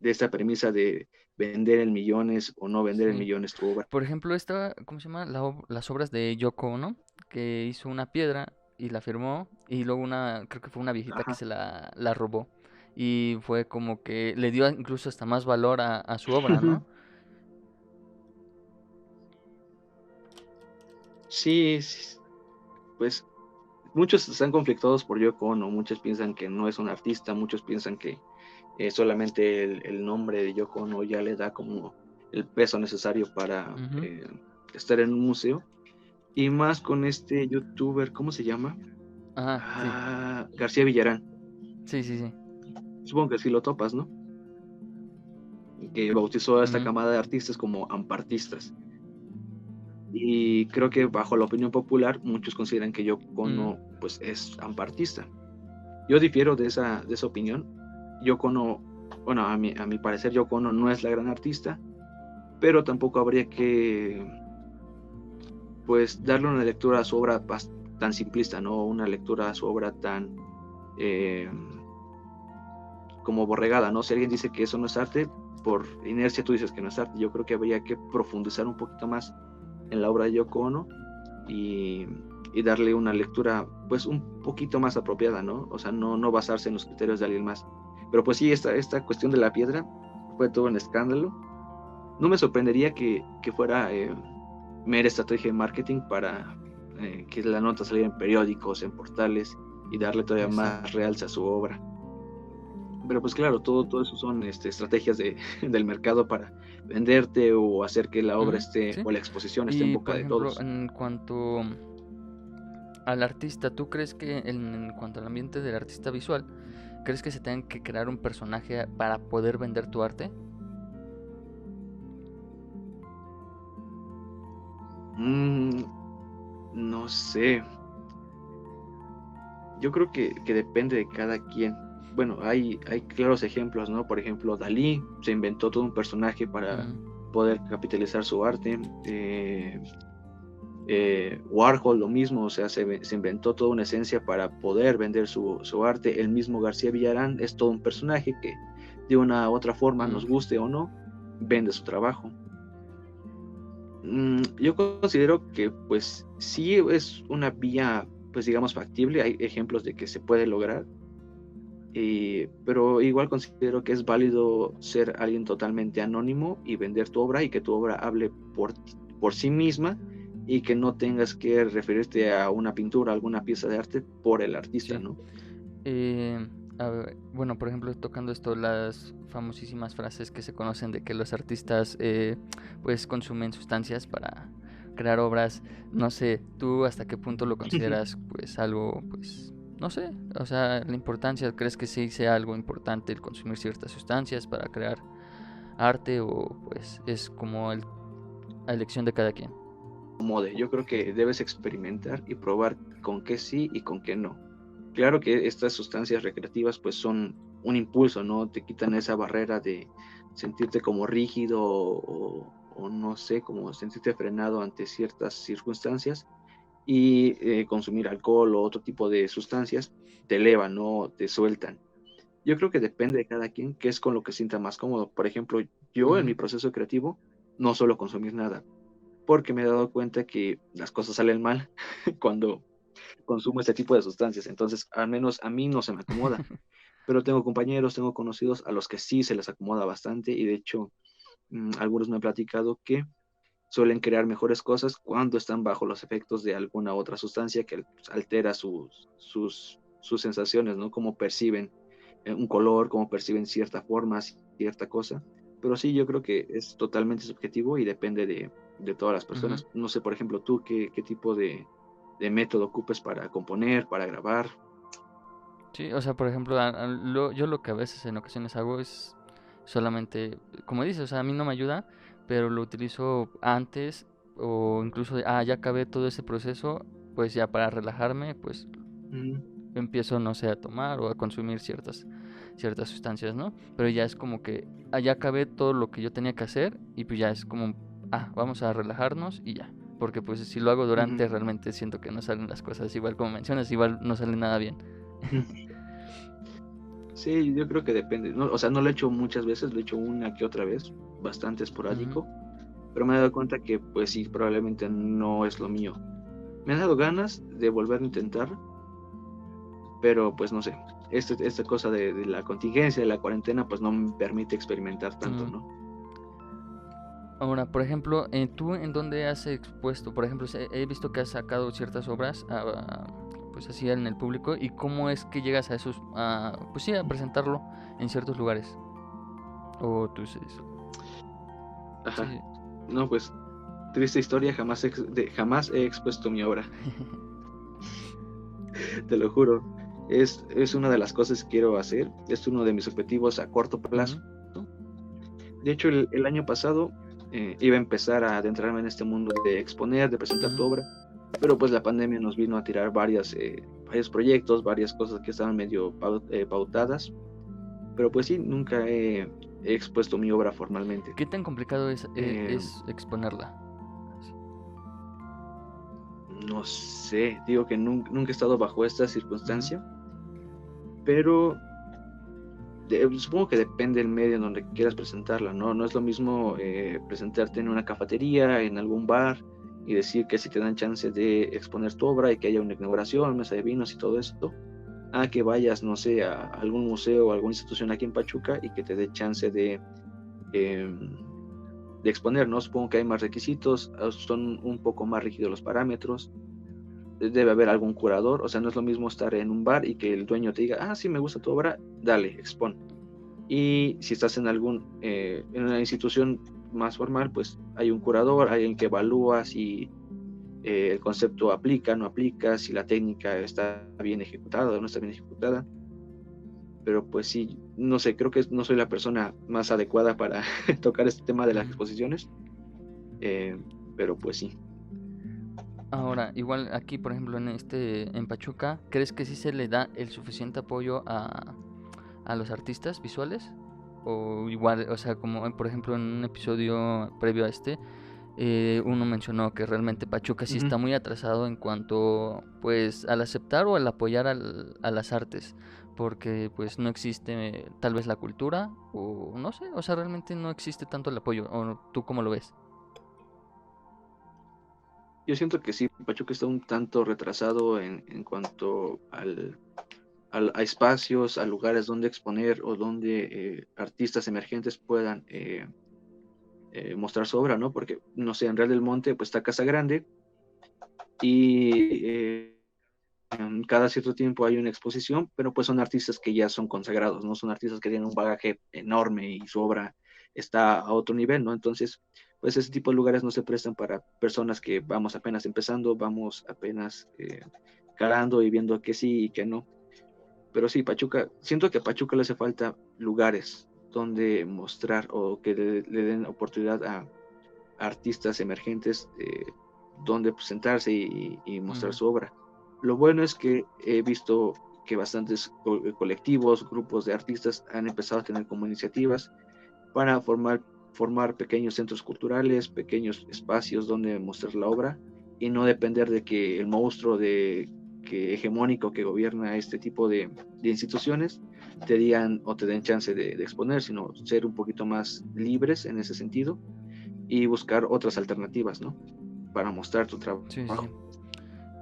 esta premisa de vender en millones o no vender en Sí. millones tu obra. Por ejemplo, esta, ¿cómo se llama? Las obras de Yoko Ono, que hizo una piedra y la firmó, y luego creo que fue una viejita que Ajá. se la robó. Y fue como que le dio incluso hasta más valor a su obra, ¿no? Sí, sí, pues muchos están conflictados por Yoko Ono, muchos piensan que no es un artista, muchos piensan que solamente el nombre de Yoko Ono ya le da como el peso necesario para Ujú. estar en un museo. Y más con este youtuber, ¿cómo se llama? Ajá, sí. García Villarán. Sí, sí, sí. Supongo que sí lo topas, ¿no? Que bautizó a esta Ujú. camada de artistas como ampartistas. Y creo que bajo la opinión popular, muchos consideran que Yoko Mm. Ono pues, es ampartista. Yo difiero de esa opinión. Yoko Ono, bueno, a mi parecer, Yoko Ono no es la gran artista, pero tampoco habría que pues darle una lectura a su obra tan simplista, ¿no? Una lectura a su obra tan eh, como borregada, ¿no? Si alguien dice que eso no es arte, por inercia tú dices que no es arte. Yo creo que habría que profundizar un poquito más en la obra de Yoko Ono y, y darle una lectura pues un poquito más apropiada, ¿no? O sea, no basarse en los criterios de alguien más. Pero pues sí, esta cuestión de la piedra fue todo un escándalo. No me sorprendería que fuera mera estrategia de marketing para que la nota saliera en periódicos, en portales y darle todavía más Exacto. realce a su obra. Pero pues claro, todo eso son estrategias del mercado para venderte o hacer que la obra Ujú, esté sí. o la exposición esté en Y boca por de ejemplo, todos. en cuanto al artista, ¿tú crees que en cuanto al ambiente del artista visual, crees que se tenga que crear un personaje para poder vender tu arte? Mm, no sé, yo creo que depende de cada quien. Bueno, hay claros ejemplos, ¿no? Por ejemplo, Dalí se inventó todo un personaje para Ujú. poder capitalizar su arte. Warhol lo mismo, o sea, se inventó toda una esencia para poder vender su arte. El mismo García Villarán es todo un personaje que de una u otra forma, nos Ujú. guste o no, vende su trabajo. Yo considero que pues sí es una vía, pues digamos, factible, hay ejemplos de que se puede lograr, pero igual considero que es válido ser alguien totalmente anónimo y vender tu obra y que tu obra hable por sí misma y que no tengas que referirte a una pintura, alguna pieza de arte por el artista, Sí. ¿no? Eh, a ver, bueno, por ejemplo, tocando esto, las famosísimas frases que se conocen de que los artistas pues consumen sustancias para crear obras, no sé, ¿tú hasta qué punto lo consideras pues algo pues no sé, o sea, la importancia, ¿crees que sí sea algo importante el consumir ciertas sustancias para crear arte o pues es como la elección de cada quien? Mode. Yo creo que debes experimentar y probar con qué sí y con qué no. Claro que estas sustancias recreativas pues son un impulso, ¿no? Te quitan esa barrera de sentirte como rígido o no sé, como sentirte frenado ante ciertas circunstancias y consumir alcohol o otro tipo de sustancias te elevan, ¿no? Te sueltan. Yo creo que depende de cada quien qué es con lo que sienta más cómodo. Por ejemplo, yo en Ujú. mi proceso creativo no suelo consumir nada porque me he dado cuenta que las cosas salen mal cuando consumo este tipo de sustancias. Entonces, al menos a mí no se me acomoda, pero tengo compañeros, tengo conocidos a los que sí se les acomoda bastante y de hecho algunos me han platicado que suelen crear mejores cosas cuando están bajo los efectos de alguna otra sustancia que pues, altera sus sensaciones, ¿no? Cómo perciben un color, cómo perciben cierta forma, cierta cosa. Pero sí, yo creo que es totalmente subjetivo y depende de todas las Ujú. personas. No sé, por ejemplo, tú qué tipo de método ocupes para componer, para grabar. Sí, o sea, por ejemplo, yo lo que a veces en ocasiones hago es solamente, como dices, o sea, a mí no me ayuda, pero lo utilizo antes o incluso, ya acabé todo ese proceso, pues ya para relajarme, pues Mm, empiezo, no sé, a tomar o a consumir ciertas sustancias, ¿no? Pero ya es como que, ya acabé todo lo que yo tenía que hacer y pues ya es como, vamos a relajarnos y ya. Porque pues si lo hago ujú, durante, realmente siento que no salen las cosas igual como mencionas, igual no sale nada bien. ujú. Sí, yo creo que depende, ¿no? O sea, no lo he hecho muchas veces, lo he hecho una que otra vez, bastante Ujú. esporádico, pero me he dado cuenta que pues sí, probablemente no es lo mío. Me han dado ganas de volver a intentar, pero pues no sé, esta cosa de la contingencia, de la cuarentena, pues no me permite experimentar tanto, Mm. ¿no? Ahora, por ejemplo, ¿tú en dónde has expuesto? Por ejemplo, he visto que has sacado ciertas obras pues así en el público y cómo es que llegas a esos, pues sí, a presentarlo en ciertos lugares. O tú sí. Sí, Ajá. sí. No, pues triste historia, jamás he expuesto mi obra, te lo juro. Es una de las cosas que quiero hacer, es uno de mis objetivos a corto plazo. Ujú. De hecho, el año pasado iba a empezar a adentrarme en este mundo de exponer, de presentar tu Ujú. obra, pero pues la pandemia nos vino a tirar varios proyectos, varias cosas que estaban medio pautadas, pero pues sí, nunca he expuesto mi obra formalmente. ¿Qué tan complicado Eh, es exponerla? Sí. no sé, digo que nunca he estado bajo esta Ujú. circunstancia, pero supongo que depende del medio en donde quieras presentarla, ¿no? No es lo mismo presentarte en una cafetería, en algún bar y decir que si te dan chance de exponer tu obra y que haya una inauguración, mesa de vinos y todo esto, a que vayas, no sé, a algún museo o alguna institución aquí en Pachuca y que te dé chance eh, de exponer, ¿no? Supongo que hay más requisitos, son un poco más rígidos los parámetros, debe haber algún curador, o sea, no es lo mismo estar en un bar y que el dueño te diga, sí, me gusta tu obra, dale, expon. Y si estás en una institución más formal, pues hay un curador, hay alguien que evalúa si el concepto aplica, no aplica, si la técnica está bien ejecutada o no está bien ejecutada. Pero pues sí, no sé, creo que no soy la persona más adecuada para tocar este tema de las Ujú. exposiciones, eh, pero pues sí. Ahora, igual aquí, por ejemplo, en Pachuca, ¿crees que sí se le da el suficiente apoyo a los artistas visuales? O igual, o sea, como por ejemplo en un episodio previo a este, uno mencionó que realmente Pachuca sí Ujú. está muy atrasado en cuanto, pues, al aceptar o al apoyar a las artes, porque pues no existe tal vez la cultura o no sé, o sea, realmente no existe tanto el apoyo. ¿O tú cómo lo ves? Yo siento que sí, Pachuca está un tanto retrasado en cuanto a espacios, a lugares donde exponer o donde artistas emergentes puedan mostrar su obra, ¿no? Porque, no sé, en Real del Monte, pues está Casa Grande y cada cierto tiempo hay una exposición, pero pues son artistas que ya son consagrados, ¿no? Son artistas que tienen un bagaje enorme y su obra está a otro nivel, ¿no? Entonces, pues ese tipo de lugares no se prestan para personas que vamos apenas empezando, vamos apenas calando y viendo que sí y que no. Pero sí, Pachuca, siento que a Pachuca le hace falta lugares donde mostrar o que le den oportunidad a artistas emergentes donde presentarse y mostrar Ujú. su obra. Lo bueno es que he visto que bastantes colectivos, grupos de artistas han empezado a tener como iniciativas para formar pequeños centros culturales, pequeños espacios donde mostrar la obra y no depender de que el monstruo hegemónico que gobierna este tipo de instituciones te digan o te den chance de exponer, sino ser un poquito más libres en ese sentido y buscar otras alternativas, ¿no? Para mostrar tu Sí, sí, sí. trabajo.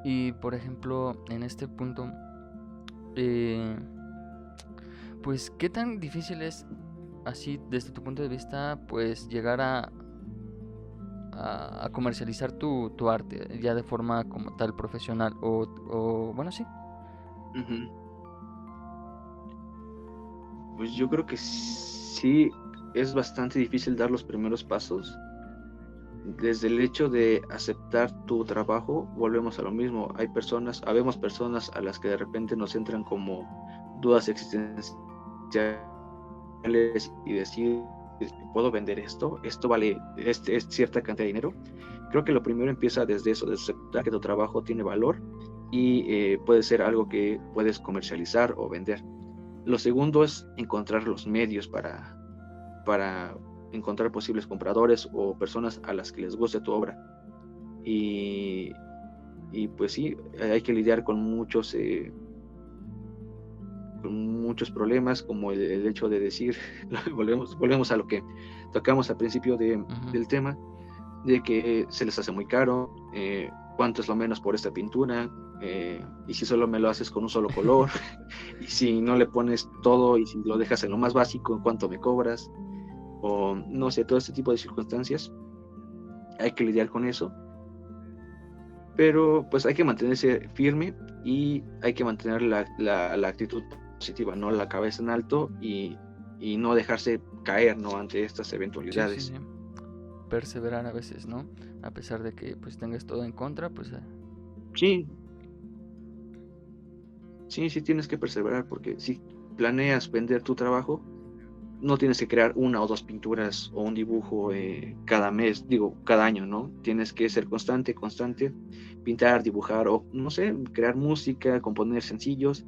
Y por ejemplo, en este punto, eh, pues, ¿qué tan difícil es, así, desde tu punto de vista, pues, llegar a comercializar tu arte, ya de forma como tal profesional? Bueno, sí. Ujú. Pues yo creo que sí es bastante difícil dar los primeros pasos. Desde el hecho de aceptar tu trabajo, volvemos a lo mismo. Habemos personas a las que de repente nos entran como dudas existenciales y decir, ¿puedo vender esto? ¿Esto vale es cierta cantidad de dinero? Creo que lo primero empieza desde eso, de aceptar que tu trabajo tiene valor y puede ser algo que puedes comercializar o vender. Lo segundo es encontrar los medios para encontrar posibles compradores o personas a las que les guste tu obra. Y, y pues sí, hay que lidiar con muchos problemas, como el hecho de decir, volvemos a lo que tocamos al principio Ujú. del tema, de que se les hace muy caro, cuánto es lo menos por esta pintura, y si solo me lo haces con un solo color, y si no le pones todo y si lo dejas en lo más básico, cuánto me cobras, o no sé, todo este tipo de circunstancias, hay que lidiar con eso, pero pues hay que mantenerse firme y hay que mantener la actitud positiva, no la cabeza en alto y no dejarse caer, ¿no? Ante estas Sí, sí, eventualidades. sí. Perseverar a veces, ¿no? A pesar de que pues tengas todo en contra, pues Sí, sí, sí tienes que perseverar porque si planeas vender tu trabajo, no tienes que crear una o dos pinturas o un dibujo cada mes, digo, cada año, ¿no? Tienes que ser constante, constante, pintar, dibujar o, no sé, crear música, componer sencillos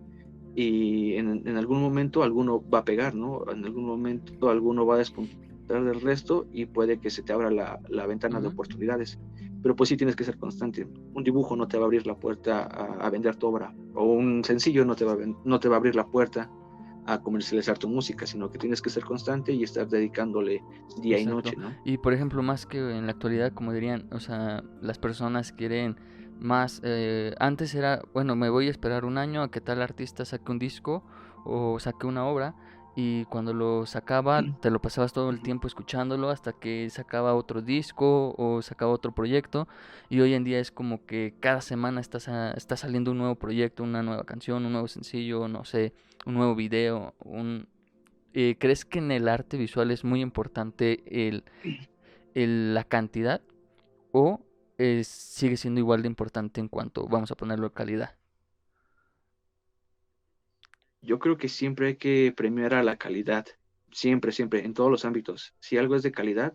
y en algún momento alguno va a pegar, ¿no? En algún momento alguno va a despuntar del resto y puede que se te abra la ventana de ujú. oportunidades. Pero pues sí tienes que ser constante. Un dibujo no te va a abrir la puerta a vender tu obra o un sencillo no te va a abrir la puerta a comercializar tu música, sino que tienes que ser constante y estar dedicándole día y Exacto. noche, ¿no? Y por ejemplo, más que en la actualidad, como dirían, o sea, las personas quieren más. Antes era, bueno, me voy a esperar un año a que tal artista saque un disco o saque una obra. Y cuando lo sacaba, te lo pasabas todo el tiempo escuchándolo hasta que sacaba otro disco o sacaba otro proyecto. Y hoy en día es como que cada semana está saliendo un nuevo proyecto, una nueva canción, un nuevo sencillo, no sé, un nuevo video, ¿crees que en el arte visual es muy importante la cantidad o sigue siendo igual de importante en cuanto, vamos a ponerlo, calidad? Yo creo que siempre hay que premiar a la calidad, siempre, siempre, en todos los ámbitos. Si algo es de calidad,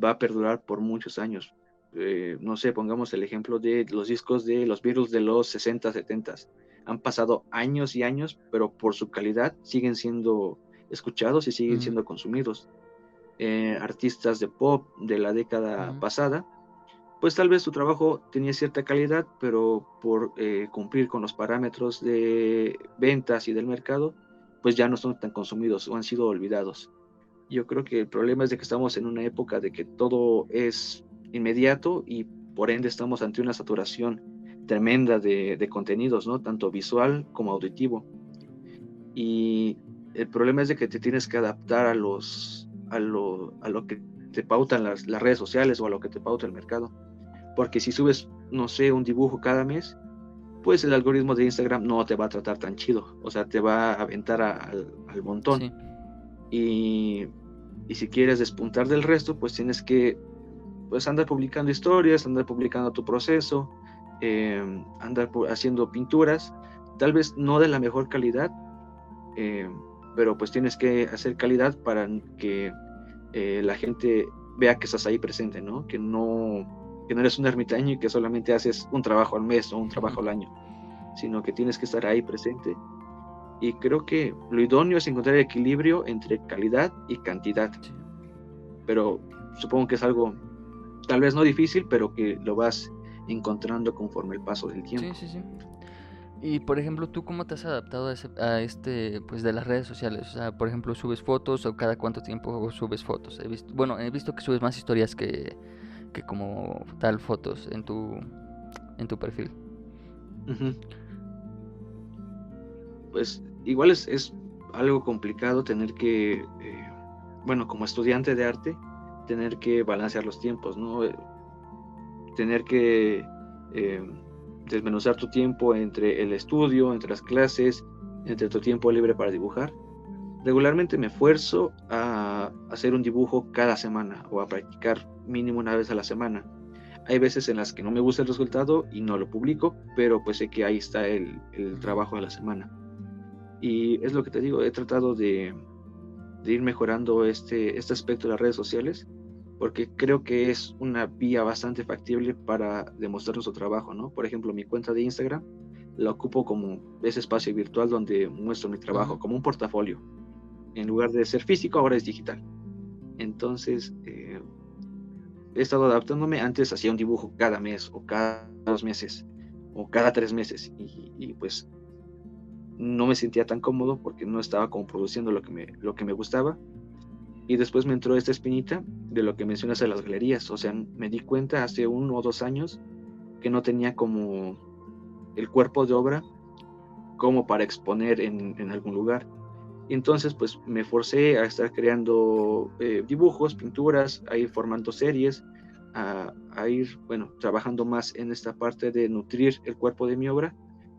va a perdurar por muchos años. No sé, pongamos el ejemplo de los discos de los Beatles de los 60, 70. Han pasado años y años, pero por su calidad siguen siendo escuchados y siguen Ujú, siendo consumidos. Artistas de pop de la década ujú, pasada, pues tal vez su trabajo tenía cierta calidad, pero por cumplir con los parámetros de ventas y del mercado, pues ya no son tan consumidos o han sido olvidados. Yo creo que el problema es de que estamos en una época de que todo es inmediato y por ende estamos ante una saturación tremenda de contenidos, ¿no? Tanto visual como auditivo. Y el problema es de que te tienes que adaptar a lo que te pautan las redes sociales o a lo que te pauta el mercado. Porque si subes, no sé, un dibujo cada mes, pues el algoritmo de Instagram no te va a tratar tan chido. O sea, te va a aventar al montón. sí, Y, y si quieres despuntar del resto, pues tienes que pues andar publicando historias, andar publicando tu proceso, andar haciendo pinturas, tal vez no de la mejor calidad, pero pues tienes que hacer calidad para que la gente vea que estás ahí presente, ¿no? Que no eres un ermitaño y que solamente haces un trabajo al mes o un trabajo al año, sino que tienes que estar ahí presente. Y creo que lo idóneo es encontrar el equilibrio entre calidad y cantidad. Sí. Pero supongo que es algo tal vez no difícil, pero que lo vas encontrando conforme el paso del tiempo. Sí, sí, sí. Y por ejemplo, ¿tú cómo te has adaptado a este, pues de las redes sociales? O sea, por ejemplo, ¿subes fotos o cada cuánto tiempo subes fotos? He visto que subes más historias que como tal fotos en tu perfil. Uh-huh. Pues igual es algo complicado tener que, bueno, como estudiante de arte, tener que balancear los tiempos, ¿no? Tener que desmenuzar tu tiempo entre el estudio, entre las clases, entre tu tiempo libre para dibujar. Regularmente me esfuerzo a hacer un dibujo cada semana o a practicar mínimo una vez a la semana. Hay veces en las que no me gusta el resultado y no lo publico, pero pues sé que ahí está el trabajo de la semana. Y es lo que te digo, he tratado de ir mejorando este aspecto de las redes sociales, porque creo que es una vía bastante factible para demostrar nuestro trabajo, ¿no? Por ejemplo, mi cuenta de Instagram la ocupo como ese espacio virtual donde muestro mi trabajo, como un portafolio. En lugar de ser físico, ahora es digital. Entonces, he estado adaptándome. Antes hacía un dibujo cada mes, o cada 2 meses, o cada 3 meses, y pues no me sentía tan cómodo porque no estaba como produciendo lo que me gustaba. Y después me entró esta espinita de lo que mencionas de las galerías. O sea, me di cuenta hace 1 o 2 años que no tenía como el cuerpo de obra como para exponer en algún lugar. Y entonces pues me forcé a estar creando dibujos, pinturas, a ir formando series, a ir, bueno, trabajando más en esta parte de nutrir el cuerpo de mi obra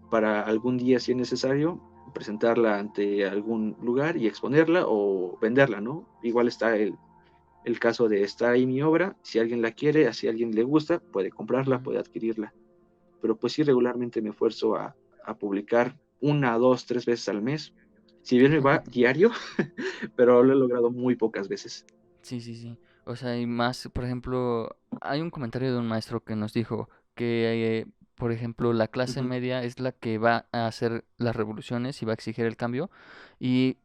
para algún día, si es necesario, presentarla ante algún lugar y exponerla o venderla, ¿no? Igual está el caso de estar ahí mi obra, si alguien la quiere, si a alguien le gusta, puede comprarla, puede adquirirla. Pero pues sí, regularmente me esfuerzo a publicar 1, 2, 3 veces al mes. Si bien me va diario, pero lo he logrado muy pocas veces. Sí, sí, sí. O sea, y más, por ejemplo, hay un comentario de un maestro que nos dijo que, por ejemplo, la clase Uh-huh. media es la que va a hacer las revoluciones y va a exigir el cambio. Y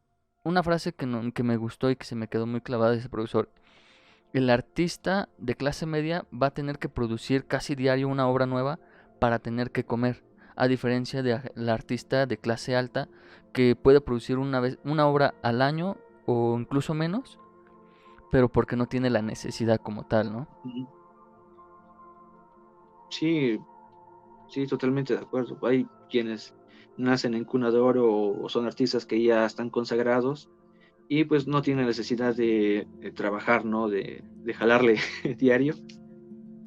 una frase que me gustó y que se me quedó muy clavada de ese profesor: el artista de clase media va a tener que producir casi diario una obra nueva para tener que comer, a diferencia del artista de clase alta que puede producir una obra al año o incluso menos, pero porque no tiene la necesidad como tal, ¿no? Uh-huh. Sí, sí, totalmente de acuerdo. Hay quienes nacen en cuna de oro o son artistas que ya están consagrados y pues no tienen necesidad de trabajar, ¿no? De jalarle diario,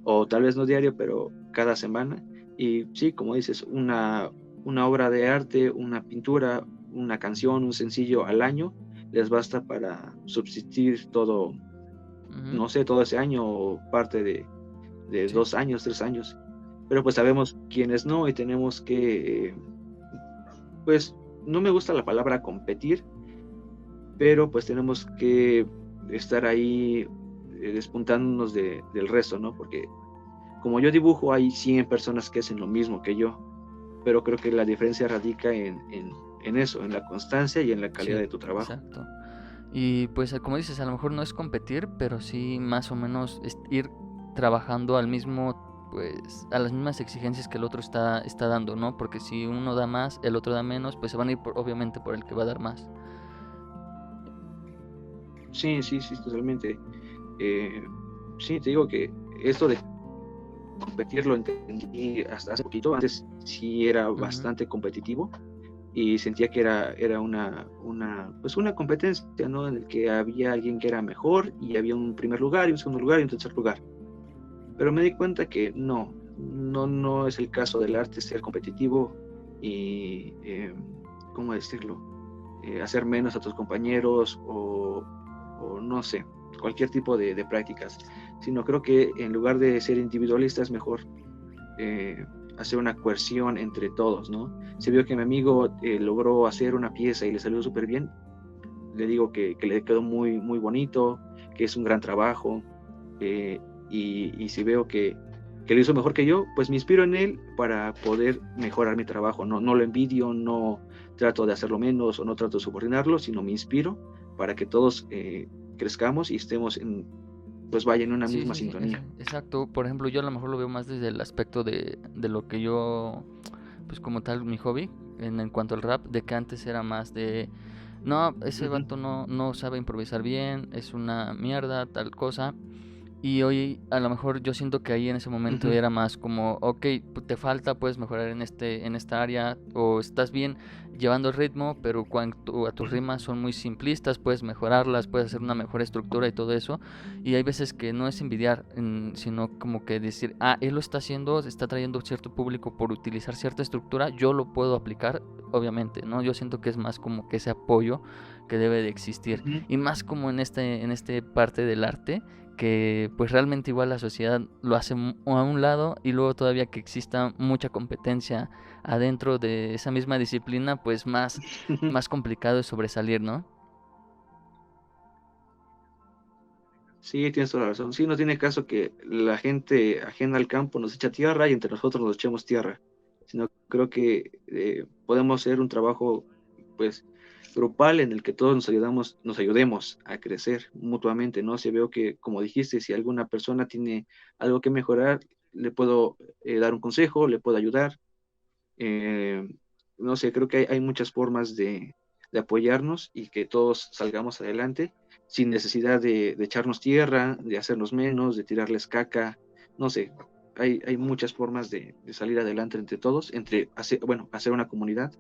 o tal vez no diario, pero cada semana. Y sí, como dices, una obra de arte, una pintura, una canción, un sencillo al año, les basta para subsistir todo, Ujú. no sé, todo ese año o parte de Sí, 2 años, 3 años. Pero pues sabemos quiénes no y tenemos que, pues, no me gusta la palabra competir, pero pues tenemos que estar ahí despuntándonos del resto, ¿no? Porque como yo dibujo, hay 100 personas que hacen lo mismo que yo, pero creo que la diferencia radica en eso, en la constancia y en la calidad sí, de tu trabajo. exacto. Y pues como dices, a lo mejor no es competir, pero sí más o menos ir trabajando al mismo, pues a las mismas exigencias que el otro está dando, ¿no? Porque si uno da más, el otro da menos, pues se van a ir obviamente por el que va a dar más. Sí, sí, sí, totalmente. Sí, te digo que esto de competir lo entendí hasta hace poquito. Antes sí era Ujú. bastante competitivo y sentía que era pues una competencia, ¿no? En el que había alguien que era mejor y había un primer lugar y un segundo lugar y un tercer lugar. Pero me di cuenta que no es el caso del arte ser competitivo y, ¿cómo decirlo? Hacer menos a tus compañeros o no sé, cualquier tipo prácticas, sino creo que en lugar de ser individualista es mejor hacer una coerción entre todos, ¿no? Se vio que mi amigo logró hacer una pieza y le salió súper bien. Le digo que le quedó muy, muy bonito, que es un gran trabajo, y si veo que lo hizo mejor que yo, pues me inspiro en él para poder mejorar mi trabajo. No, no lo envidio, no trato de hacerlo menos o no trato de subordinarlo, sino me inspiro para que todos crezcamos y estemos pues vaya, en una Sí, misma sí, sí, sintonía. exacto. Por ejemplo, yo a lo mejor lo veo más desde el aspecto de lo que yo, pues como tal, mi hobby, en cuanto al rap, de que antes era más de, no, ese Ujú, vato no sabe improvisar bien, es una mierda, tal cosa. Y hoy a lo mejor yo siento que ahí en ese momento ujú, era más como, ok, te falta, puedes mejorar en esta área, o estás bien llevando el ritmo, pero cuando a tus ujú. rimas son muy simplistas, puedes mejorarlas, puedes hacer una mejor estructura y todo eso. Y hay veces que no es envidiar, sino como que decir, ah, él lo está haciendo, está trayendo cierto público por utilizar cierta estructura, yo lo puedo aplicar, obviamente, ¿no? Yo siento que es más como que ese apoyo que debe de existir. Ujú. Y más como en este parte del arte que pues realmente igual la sociedad lo hace a un lado y luego todavía que exista mucha competencia adentro de esa misma disciplina, pues más complicado es sobresalir, ¿no? Sí, tienes toda la razón. Sí, no tiene caso que la gente ajena al campo nos echa tierra y entre nosotros nos echemos tierra, sino creo que podemos hacer un trabajo, pues, grupal en el que todos nos ayudemos a crecer mutuamente, ¿no? Si veo que, como dijiste, si alguna persona tiene algo que mejorar, le puedo dar un consejo, le puedo ayudar. Eh, no sé, creo que hay muchas formas de apoyarnos y que todos salgamos adelante sin necesidad de echarnos tierra, de hacernos menos, de tirarles caca. No sé, hay muchas formas de salir adelante entre todos, entre hacer, bueno, hacer una comunidad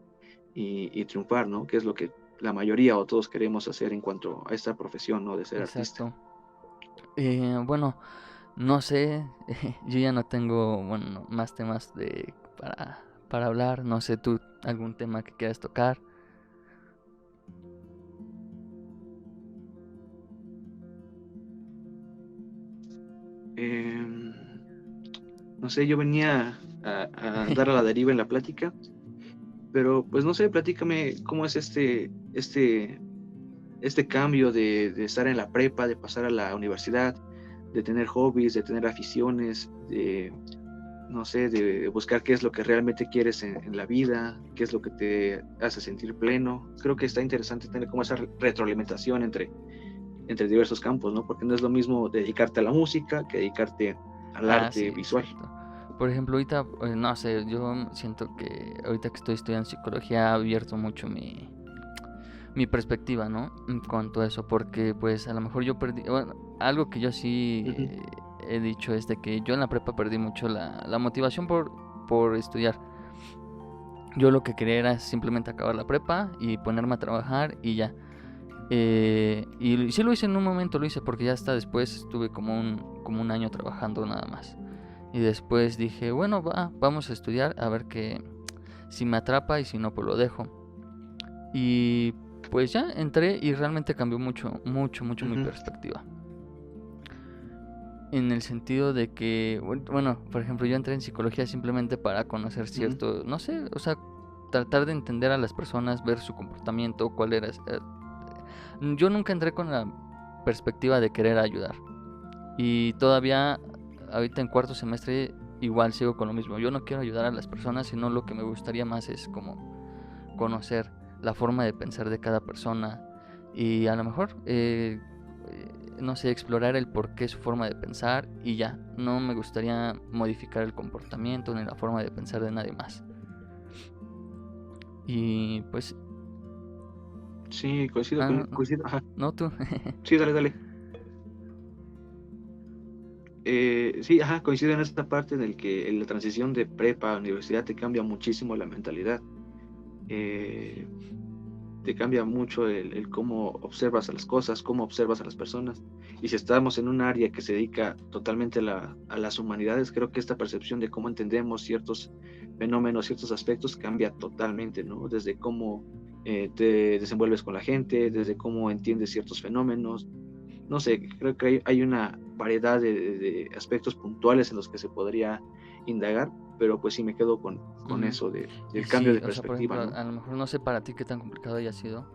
y triunfar, ¿no? Que es lo que la mayoría o todos queremos hacer en cuanto a esta profesión, ¿no? De ser artista. Exacto. Bueno, no sé, yo ya no tengo, bueno, más temas para hablar, no sé tú algún tema que quieras tocar. Eh, no sé, yo venía a andar a la deriva en la plática. Pero pues no sé, platícame cómo es este cambio de estar en la prepa, de pasar a la universidad, de tener hobbies, de tener aficiones, no sé, de buscar qué es lo que realmente quieres en la vida, qué es lo que te hace sentir pleno. Creo que está interesante tener como esa retroalimentación entre diversos campos, ¿no? Porque no es lo mismo dedicarte a la música que dedicarte al Ah, arte sí, visual. exacto. Por ejemplo, ahorita, no sé, yo siento que ahorita que estoy estudiando psicología ha abierto mucho mi perspectiva, ¿no? En cuanto a eso, porque pues a lo mejor yo perdí, bueno, algo que yo sí Ujú, he dicho es de que yo en la prepa perdí mucho la motivación por estudiar. Yo lo que quería era simplemente acabar la prepa y ponerme a trabajar y ya. Y sí lo hice en un momento, lo hice porque ya hasta después estuve como un año trabajando nada más. Y después dije, bueno, vamos a estudiar a ver que si me atrapa y si no, pues lo dejo. Y pues ya entré y realmente cambió mucho, mucho, mucho mi ujú, perspectiva. En el sentido de que, bueno, por ejemplo, yo entré en psicología simplemente para conocer ujú. cierto, no sé, o sea, tratar de entender a las personas, ver su comportamiento, cuál era. Yo nunca entré con la perspectiva de querer ayudar. Y todavía, ahorita en cuarto semestre, igual sigo con lo mismo. Yo no quiero ayudar a las personas, sino lo que me gustaría más es como conocer la forma de pensar de cada persona y a lo mejor, no sé, explorar el por qué su forma de pensar y ya. No me gustaría modificar el comportamiento ni la forma de pensar de nadie más. Y pues, Sí, coincido, ah, coincido. Ajá. no tú. Sí, dale, dale. Sí, ajá, coincido en esta parte en el que en la transición de prepa a universidad te cambia muchísimo la mentalidad. Eh, Te cambia mucho el cómo observas a las cosas, cómo observas a las personas. Y si estamos en un área que se dedica totalmente a las humanidades, creo que esta percepción de cómo entendemos ciertos fenómenos, ciertos aspectos, cambia totalmente, ¿no? Desde cómo te desenvuelves con la gente, desde cómo entiendes ciertos fenómenos. No sé, creo que hay una variedad de aspectos puntuales en los que se podría indagar, pero pues sí me quedo con Ujú. eso Y del cambio sí, de o sea, por perspectiva, ejemplo, ¿no? a lo mejor no sé para ti qué tan complicado haya sido,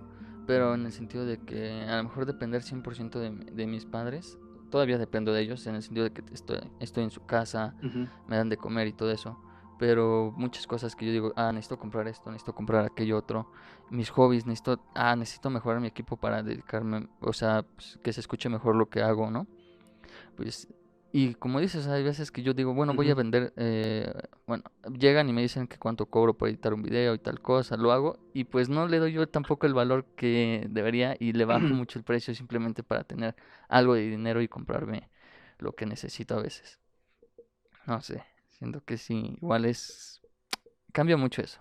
pero en el sentido de que a lo mejor depender 100% de mis padres, todavía dependo de ellos, en el sentido de que estoy en su casa, Ujú. me dan de comer y todo eso, pero muchas cosas que yo digo, necesito comprar esto, necesito comprar aquello otro, mis hobbies, necesito mejorar mi equipo para dedicarme, o sea, pues, que se escuche mejor lo que hago, ¿no? Pues, y como dices, hay veces que yo digo, bueno, voy a Ujú. vender, bueno, llegan y me dicen que cuánto cobro por editar un video y tal cosa, lo hago, y pues no le doy yo tampoco el valor que debería y le bajo mucho el precio simplemente para tener algo de dinero y comprarme lo que necesito a veces. No sé, siento que sí, igual cambia mucho eso.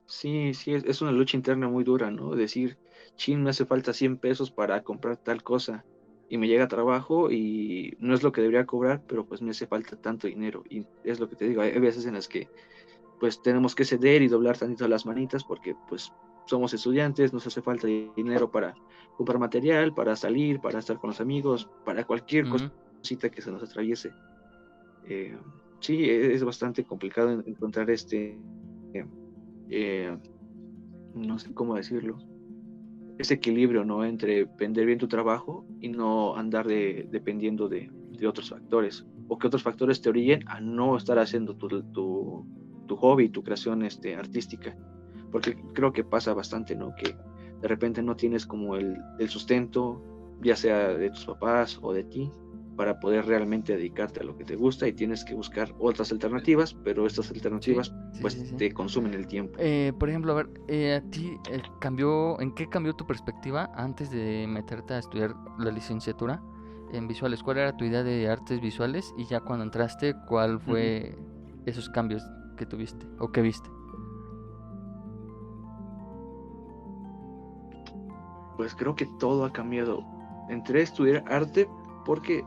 Sí, sí, es una lucha interna muy dura, ¿no? Decir, chin, me hace falta 100 pesos para comprar tal cosa y me llega a trabajo y no es lo que debería cobrar, pero pues me hace falta tanto dinero. Y es lo que te digo, hay veces en las que pues tenemos que ceder y doblar tantito las manitas porque pues somos estudiantes, nos hace falta dinero para comprar material, para salir, para estar con los amigos, para cualquier Ujú. cosita que se nos atraviese. Eh, sí, es bastante complicado encontrar eh, no sé cómo decirlo, ese equilibrio, ¿no? Entre vender bien tu trabajo y no andar dependiendo de otros factores, o que otros factores te orillen a no estar haciendo tu hobby, tu creación artística, porque creo que pasa bastante, ¿no? Que de repente no tienes como el sustento, ya sea de tus papás o de ti, para poder realmente dedicarte a lo que te gusta y tienes que buscar otras alternativas, pero estas Sí, alternativas sí, pues sí, sí. te consumen el tiempo. Por ejemplo, a ver, a ti ¿en qué cambió tu perspectiva antes de meterte a estudiar la licenciatura en visuales? ¿Cuál era tu idea de artes visuales? Y ya cuando entraste, ¿cuál Ujú. fue esos cambios que tuviste o que viste? Pues creo que todo ha cambiado. Entré a estudiar arte porque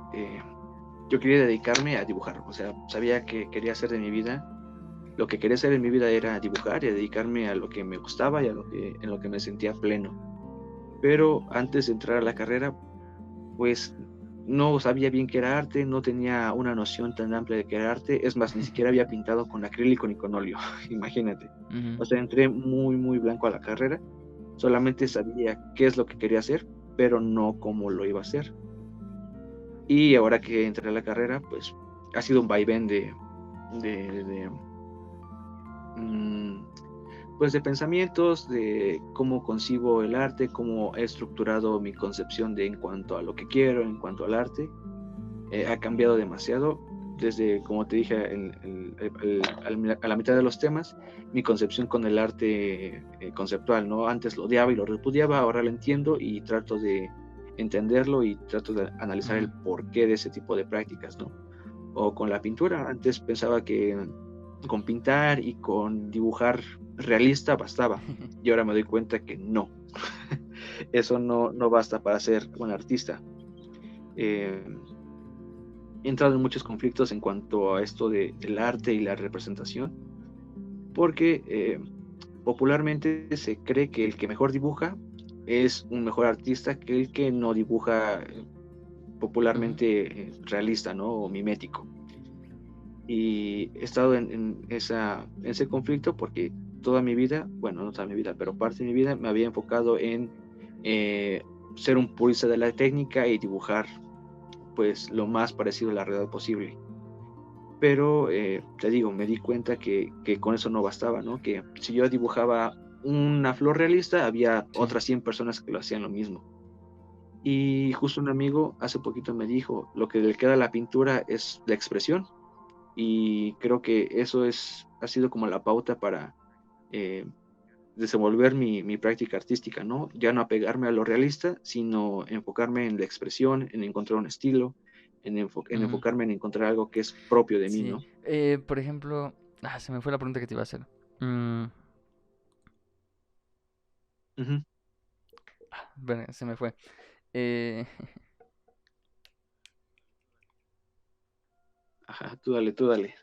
yo quería dedicarme a dibujar. O sea, sabía que quería hacer de mi vida. Lo que quería hacer en mi vida era dibujar y dedicarme a lo que me gustaba y en lo que me sentía pleno. Pero antes de entrar a la carrera, pues no sabía bien qué era arte, no tenía una noción tan amplia de qué era arte. Es más, ni siquiera había pintado con acrílico ni con óleo. Imagínate. Ujú. O sea, entré muy, muy blanco a la carrera. Solamente sabía qué es lo que quería hacer, pero no cómo lo iba a hacer. Y ahora que entré a la carrera, pues ha sido un vaivén de, de, mm, pues de pensamientos, de cómo concibo el arte, cómo he estructurado mi concepción de en cuanto a lo que quiero, en cuanto al arte. Ha cambiado demasiado. Desde, como te dije, a la mitad de los temas, mi concepción con el arte conceptual, ¿no? Antes lo odiaba y lo repudiaba, ahora lo entiendo y trato de entenderlo y trato de analizar Ujú. el porqué de ese tipo de prácticas, ¿no? O con la pintura, antes pensaba que con pintar y con dibujar realista bastaba, y ahora me doy cuenta que no, eso no basta para ser buen artista. Eh, He entrado en muchos conflictos en cuanto a esto del arte y la representación, porque popularmente se cree que el que mejor dibuja es un mejor artista que el que no dibuja Ujú. popularmente realista, ¿no? O mimético. Y he estado en ese conflicto porque toda mi vida, bueno, no toda mi vida, pero parte de mi vida me había enfocado en eh, ser un purista de la técnica y dibujar pues lo más parecido a la realidad posible. Pero te digo, me di cuenta que con eso no bastaba, ¿no? Que si yo dibujaba una flor realista, había Sí. otras 100 personas que lo hacían lo mismo. Y justo un amigo hace poquito me dijo, lo que le queda a la pintura es la expresión. Y creo que eso ha sido como la pauta para eh, desenvolver mi práctica artística, ¿no? Ya no apegarme a lo realista, sino enfocarme en la expresión, en encontrar un estilo, en Ujú. enfocarme en encontrar algo que es propio de mí, Sí. ¿no? Por ejemplo, se me fue la pregunta que te iba a hacer. Mm, Ujú. bueno, se me fue. Eh, Ajá, tú dale, tú dale.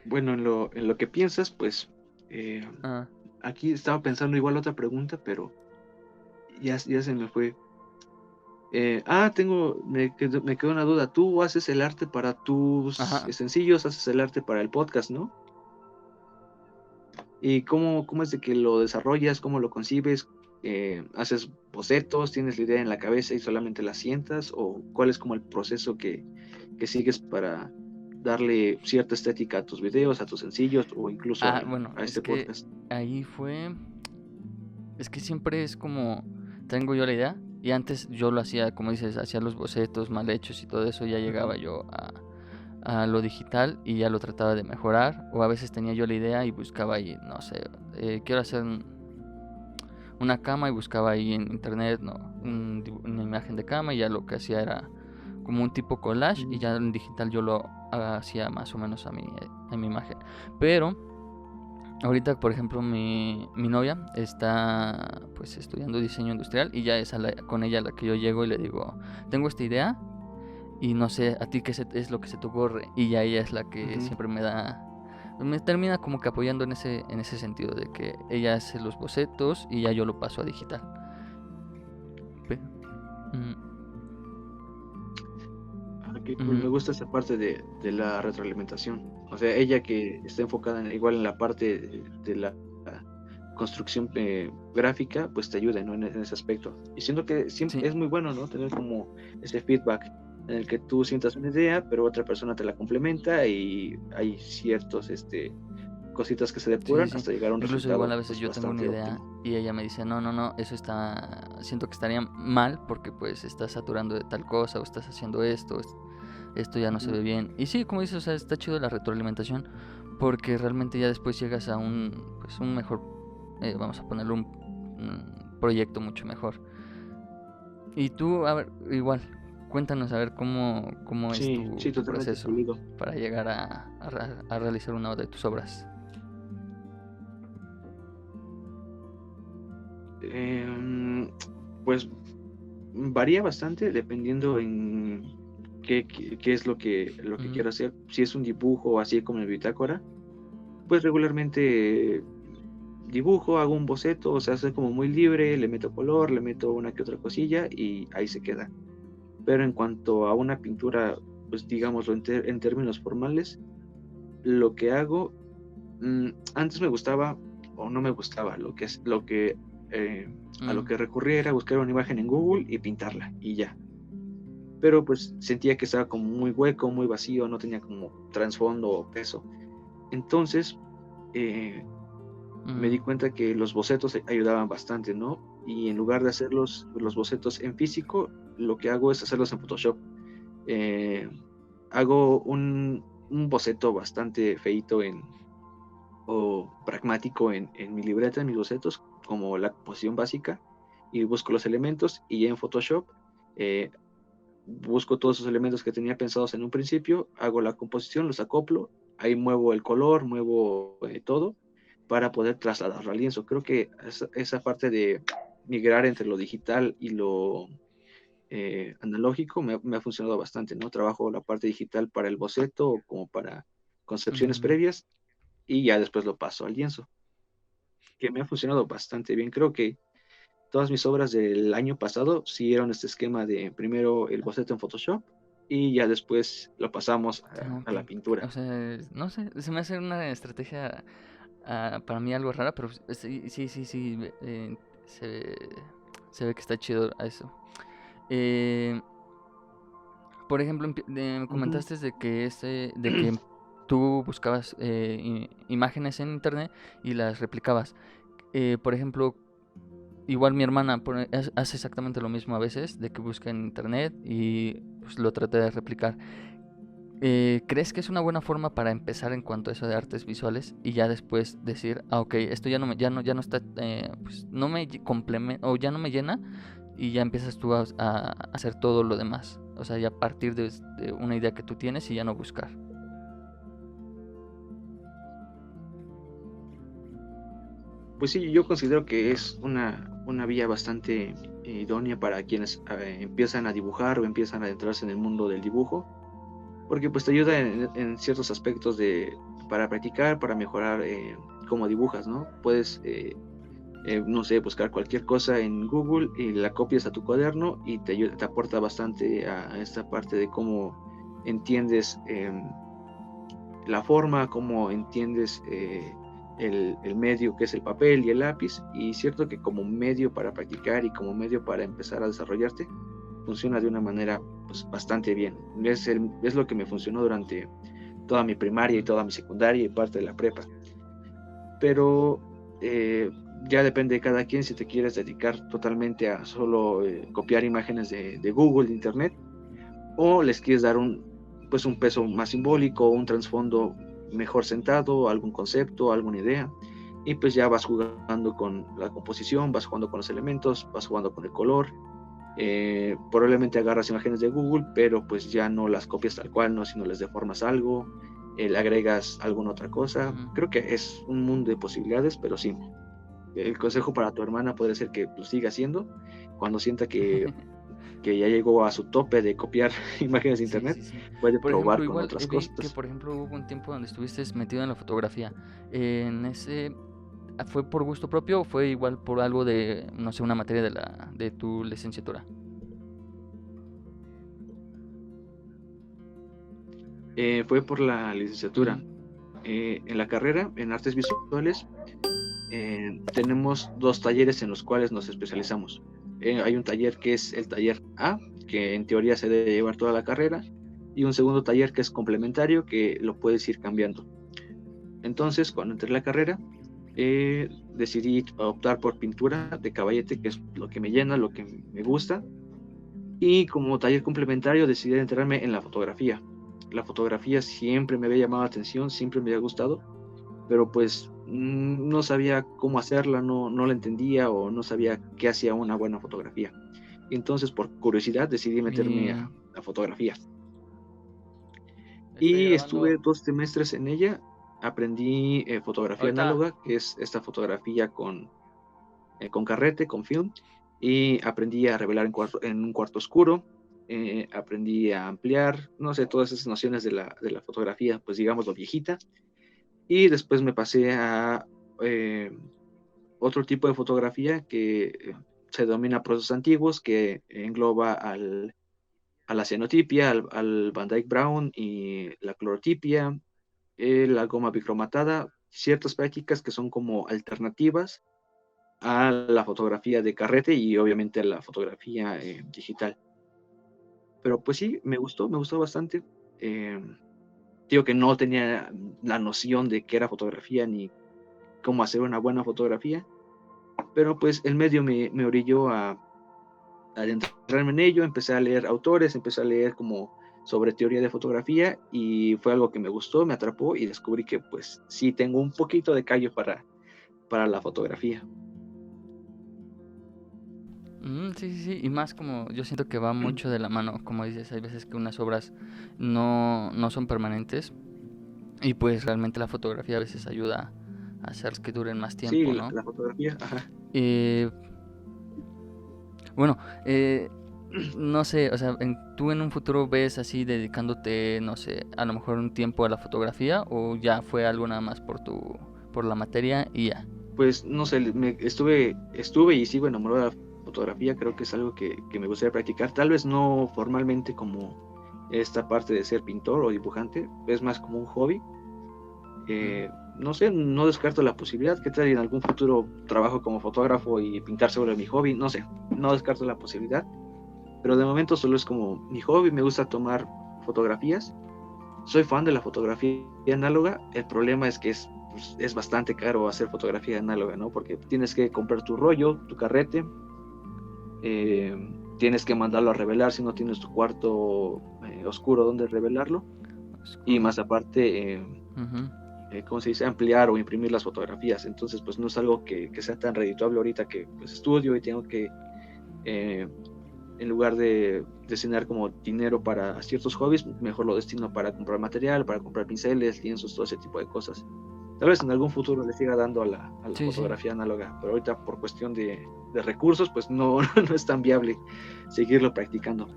Bueno, en lo que piensas, pues eh, ah. aquí estaba pensando igual otra pregunta, pero ya se me fue. Me quedó una duda. Tú haces el arte para tus Ajá. sencillos, haces el arte para el podcast, ¿no? ¿Y cómo es de que lo desarrollas? ¿Cómo lo concibes? ¿Haces bocetos? ¿Tienes la idea en la cabeza y solamente la sientas? ¿O cuál es como el proceso que sigues para darle cierta estética a tus videos, a tus sencillos o incluso Bueno, a es este que podcast? ahí fue. Es que siempre es como. Tengo yo la idea. Y antes yo lo hacía, como dices, hacía los bocetos mal hechos y todo eso. Ya llegaba yo a lo digital y ya lo trataba de mejorar. O a veces tenía yo la idea y buscaba ahí, no sé, quiero hacer una cama y buscaba ahí en internet, ¿no? Una imagen de cama y ya lo que hacía era como un tipo collage y ya en digital yo lo hacía más o menos a mi imagen. Pero ahorita, por ejemplo, mi novia está pues estudiando diseño industrial y ya es con ella a la que yo llego y le digo, tengo esta idea y no sé a ti qué es lo que se te ocurre, y ya ella es la que Ujú. siempre me termina como que apoyando en ese sentido de que ella hace los bocetos y ya yo lo paso a digital. Pe- mm, Qué cool. ujú, Me gusta esa parte de la retroalimentación. O sea, ella que está enfocada igual en la parte de la construcción gráfica, pues te ayuda, ¿no? En ese aspecto. Y siento que siempre sí, es muy bueno, ¿no? Tener como ese feedback en el que tú sientas una idea, pero otra persona te la complementa y hay ciertos, cositas que se sí, depuran sí. hasta llegar a un Incluso igual resultado a veces pues yo tengo una bastante idea óptimo. y ella me dice, no, no, no, eso siento que estaría mal porque pues estás saturando de tal cosa o estás haciendo esto ya no se Ujú. ve bien. Y sí, como dices, o sea, está chido la retroalimentación porque realmente ya después llegas a un mejor, vamos a ponerlo un proyecto mucho mejor. Y tú, a ver, igual, cuéntanos a ver cómo es Sí, sí, tu totalmente proceso pulido. para llegar a realizar una de tus obras. Em, pues varía bastante dependiendo en qué es lo que Ujú, quiero hacer. Si es un dibujo así como en bitácora, pues regularmente dibujo, hago un boceto, o sea, hace como muy libre, le meto color, le meto una que otra cosilla y ahí se queda. Pero en cuanto a una pintura, pues digámoslo en términos formales, lo que hago, antes me gustaba o no me gustaba, eh, a lo mm, que recurría era buscar una imagen en Google y pintarla y ya. Pero pues sentía que estaba como muy hueco, muy vacío, no tenía como trasfondo o peso. Entonces eh, me mm, di cuenta que los bocetos ayudaban bastante, ¿no? Y en lugar de hacer los bocetos en físico, lo que hago es hacerlos en Photoshop. Eh, Hago un boceto bastante feito o pragmático en mi libreta, en mis bocetos, como la posición básica, y busco los elementos y ya en Photoshop eh, busco todos esos elementos que tenía pensados en un principio, hago la composición, los acoplo, ahí muevo el color, muevo todo para poder trasladarlo al lienzo. Creo que esa parte de migrar entre lo digital y lo analógico me ha funcionado bastante, ¿no? Trabajo la parte digital para el boceto como para concepciones mm. previas y ya después lo paso al lienzo, que me ha funcionado bastante bien. Creo que todas mis obras del año pasado siguieron este esquema de primero el boceto en Photoshop y ya después lo pasamos a Ok, la pintura. o sea, no sé, se me hace una estrategia para mí algo rara, pero sí, sí, sí, sí, se ve que está chido a eso. Eh, por ejemplo, me Ujú. comentaste de que tú buscabas imágenes en internet y las replicabas. Por ejemplo, igual mi hermana hace exactamente lo mismo a veces, de que busca en internet y pues lo trata de replicar. ¿Crees que es una buena forma para empezar en cuanto a eso de artes visuales y ya después decir, ok, esto ya no está, pues no me complementa o ya no me llena y ya empiezas tú a hacer todo lo demás? O sea, ya a partir de una idea que tú tienes y ya no buscar. Pues sí, yo considero que es una vía bastante idónea para quienes empiezan a dibujar o empiezan a adentrarse en el mundo del dibujo, porque pues te ayuda en ciertos aspectos para practicar, para mejorar cómo dibujas, ¿no? Puedes, no sé, buscar cualquier cosa en Google y la copias a tu cuaderno y te aporta bastante a esta parte de cómo entiendes la forma, cómo entiendes el medio que es el papel y el lápiz, y cierto que como medio para practicar y como medio para empezar a desarrollarte, funciona de una manera pues bastante bien. Es lo que me funcionó durante toda mi primaria y toda mi secundaria y parte de la prepa. Pero ya depende de cada quien si te quieres dedicar totalmente a solo copiar imágenes de Google, de Internet, o les quieres dar un peso más simbólico, un trasfondo mejor sentado, algún concepto, alguna idea, y pues ya vas jugando con la composición, vas jugando con los elementos, vas jugando con el color. Probablemente agarras imágenes de Google, pero pues ya no las copias tal cual, ¿no? Sino les deformas algo, le agregas alguna otra cosa. Creo que es un mundo de posibilidades, pero sí, el consejo para tu hermana puede ser que lo siga haciendo cuando sienta que ya llegó a su tope de copiar imágenes de internet, Sí. puede Por probar ejemplo, con igual otras vi que, cosas. por ejemplo, hubo un tiempo donde estuviste metido en la fotografía. En ese, ¿fue por gusto propio o fue igual por algo de, no sé, una materia de tu licenciatura? Fue por la licenciatura. Mm, En la carrera, en artes visuales, tenemos 2 talleres en los cuales nos especializamos. Hay un taller que es el taller A, que en teoría se debe llevar toda la carrera, y un segundo taller que es complementario, que lo puedes ir cambiando. Entonces, cuando entré en la carrera, decidí optar por pintura de caballete, que es lo que me llena, lo que me gusta, y como taller complementario decidí entrarme en la fotografía. La fotografía siempre me había llamado la atención, siempre me había gustado, pero pues no sabía cómo hacerla, no la entendía o no sabía qué hacía una buena fotografía. Entonces, por curiosidad, decidí meterme y a fotografía. estoy Y estuve grabando 2 semestres en ella. Aprendí fotografía ahorita. análoga, que es esta fotografía con carrete, con film, y aprendí a revelar en un cuarto oscuro. Aprendí a ampliar, no sé, todas esas nociones de la fotografía, pues digamos lo viejita. Y después me pasé a eh, otro tipo de fotografía que se denomina procesos antiguos, que engloba a la cianotipia, al Van Dyke Brown y la clorotipia, la goma bicromatada, ciertas prácticas que son como alternativas a la fotografía de carrete y obviamente a la fotografía digital. Pero pues sí, me gustó bastante. Eh, Digo que no tenía la noción de qué era fotografía ni cómo hacer una buena fotografía, pero pues el medio me orilló a adentrarme en ello, empecé a leer autores, empecé a leer como sobre teoría de fotografía y fue algo que me gustó, me atrapó y descubrí que pues sí tengo un poquito de callo para la fotografía. Sí, y más como yo siento que va mucho de la mano, como dices, hay veces que unas obras no son permanentes y pues realmente la fotografía a veces ayuda a hacer que duren más Sí, tiempo, ¿no? la fotografía, ajá. Eh, bueno, no sé, o sea, ¿tú en un futuro ves así dedicándote, no sé, a lo mejor un tiempo a la fotografía o ya fue algo nada más por la materia y ya? Pues no sé, estuve y sigo enamorado de la fotografía, creo que es algo que me gustaría practicar, tal vez no formalmente como esta parte de ser pintor o dibujante, es más como un hobby. Mm. No sé, no descarto la posibilidad, que tal y en algún futuro trabajo como fotógrafo y pintar sobre mi hobby, no sé, no descarto la posibilidad, pero de momento solo es como mi hobby, me gusta tomar fotografías, soy fan de la fotografía análoga, el problema es que es bastante caro hacer fotografía análoga, ¿no? Porque tienes que comprar tu rollo, tu carrete, eh, tienes que mandarlo a revelar si no tienes tu cuarto oscuro donde revelarlo, y Oscuro. más aparte, Ujú. ¿cómo se dice? Ampliar o imprimir las fotografías. Entonces, pues no es algo que sea tan redituable ahorita que pues estudio y tengo que, eh, en lugar de destinar como dinero para ciertos hobbies, mejor lo destino para comprar material, para comprar pinceles, lienzos, todo ese tipo de cosas. Tal vez en algún futuro le siga dando a la Sí. fotografía análoga, pero ahorita por cuestión de recursos, pues no, no es tan viable seguirlo practicando.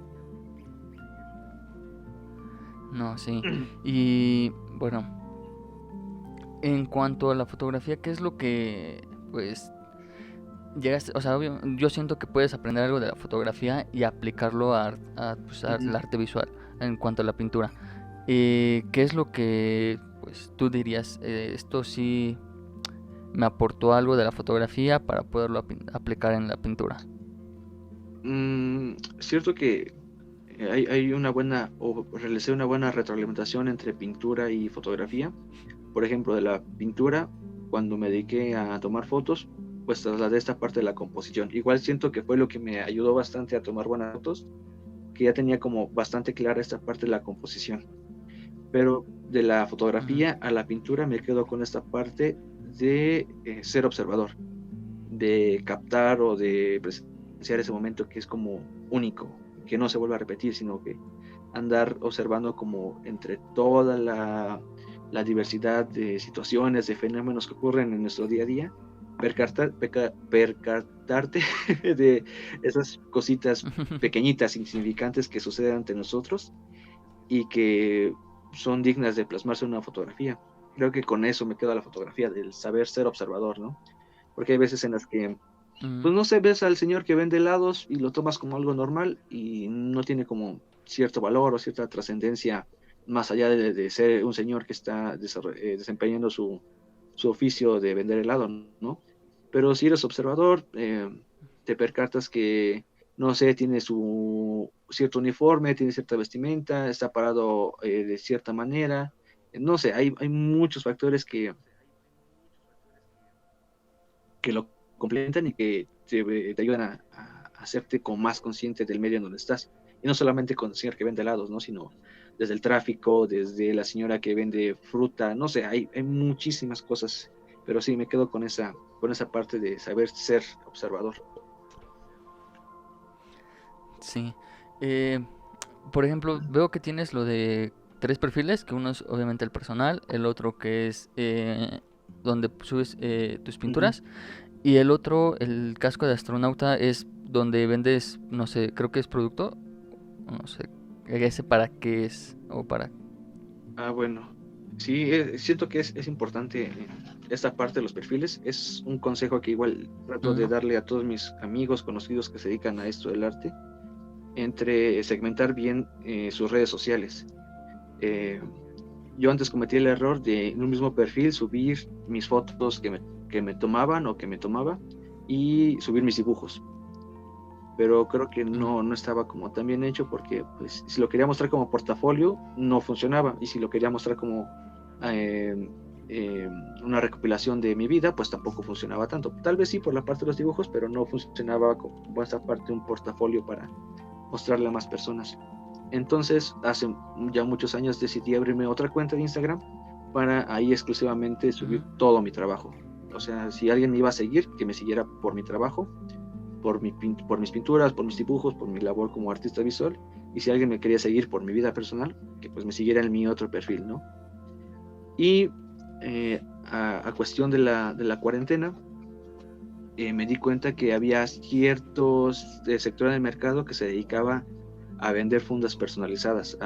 No, sí. Y bueno, En cuanto a la fotografía, ¿qué es lo que, pues, llegaste? O sea, obvio, yo siento que puedes aprender algo de la fotografía y aplicarlo pues, al Ujú. arte visual en cuanto a la pintura. ¿Qué es lo que, pues, tú dirías? Esto sí me aportó algo de la fotografía para poderlo aplicar en la pintura. Cierto que hay una buena, o realicé una buena retroalimentación entre pintura y fotografía. Por ejemplo, de la pintura, cuando me dediqué a tomar fotos, pues trasladé esta parte de la composición. Igual siento que fue lo que me ayudó bastante a tomar buenas fotos, que ya tenía como bastante clara esta parte de la composición. Pero de la Ujú. fotografía a la pintura me quedo con esta parte de ser observador, de captar o de presenciar ese momento que es como único, que no se vuelve a repetir, sino que andar observando como entre toda la diversidad de situaciones, de fenómenos que ocurren en nuestro día a día, percatarte de esas cositas pequeñitas, insignificantes que suceden ante nosotros y que son dignas de plasmarse en una fotografía. Creo que con eso me queda la fotografía, del saber ser observador, ¿no? Porque hay veces en las que, Mm, pues no sé, ves al señor que vende helados y lo tomas como algo normal y no tiene como cierto valor o cierta trascendencia más allá de ser un señor que está desempeñando su oficio de vender helado, ¿no? Pero si eres observador, te percatas que, no sé, tiene su cierto uniforme, tiene cierta vestimenta, está parado de cierta manera, no sé, hay muchos factores que lo complementan y que te ayudan a hacerte como más consciente del medio en donde estás. Y no solamente con el señor que vende helados, ¿no? Sino desde el tráfico, desde la señora que vende fruta, no sé, hay muchísimas cosas, pero sí, me quedo con esa parte de saber ser observador. sí. Eh, por ejemplo, veo que tienes lo de tres perfiles, que uno es obviamente el personal, el otro que es donde subes tus Ujú. pinturas, y el otro, el casco de astronauta, es donde vendes, no sé, creo que es producto, no sé, ese para qué es, o para... Ah, bueno, sí, siento que es importante esta parte de los perfiles. Es un consejo que igual trato de Ujú, darle a todos mis amigos, conocidos que se dedican a esto del arte, entre segmentar bien sus redes sociales. Eh, yo antes cometí el error de en un mismo perfil subir mis fotos que me tomaban o que me tomaba y subir mis dibujos. Pero creo que ujú, no estaba como tan bien hecho porque pues si lo quería mostrar como portafolio no funcionaba y si lo quería mostrar como eh, eh, una recopilación de mi vida pues tampoco funcionaba tanto. Tal vez sí por la parte de los dibujos, pero no funcionaba como esta parte de un portafolio para mostrarle a más personas. Entonces, hace ya muchos años decidí abrirme otra cuenta de Instagram para ahí exclusivamente ujú, subir todo mi trabajo. O sea, si alguien me iba a seguir, que me siguiera por mi trabajo, por mis pinturas, por mis dibujos, por mi labor como artista visual. Y si alguien me quería seguir por mi vida personal, que pues me siguiera en mi otro perfil, ¿no? Y a cuestión de la cuarentena, me di cuenta que había ciertos sectores del mercado que se dedicaba a vender fundas personalizadas,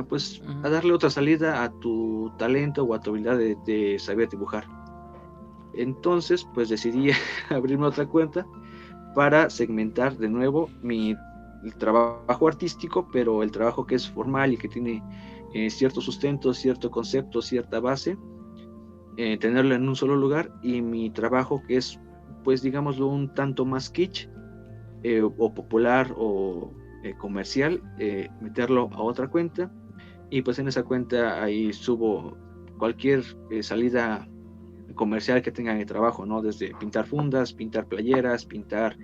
pues a ujú, darle otra salida a tu talento o a tu habilidad de saber dibujar. Entonces, pues decidí abrirme otra cuenta para segmentar de nuevo el trabajo artístico, pero el trabajo que es formal y que tiene cierto sustento, cierto concepto, cierta base, tenerlo en un solo lugar, y mi trabajo que es, pues digámoslo, un tanto más kitsch o popular o comercial, meterlo a otra cuenta, y pues en esa cuenta ahí subo cualquier salida comercial que tenga en el trabajo, ¿no? Desde pintar fundas, pintar playeras, pintar,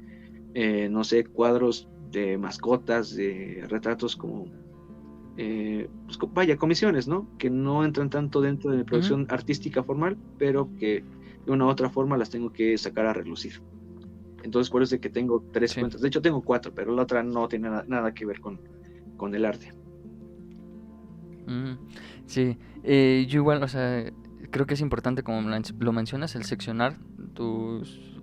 no sé, cuadros de mascotas, de retratos como, pues, vaya, comisiones, ¿no? Que no entran tanto dentro de mi ujú. producción artística formal, pero que de una u otra forma las tengo que sacar a relucir. Entonces, por eso es que tengo tres Sí. cuentas. De hecho, tengo cuatro, pero la otra no tiene nada que ver con el arte. Mm, sí, yo igual, o sea, creo que es importante, como lo mencionas, el seccionar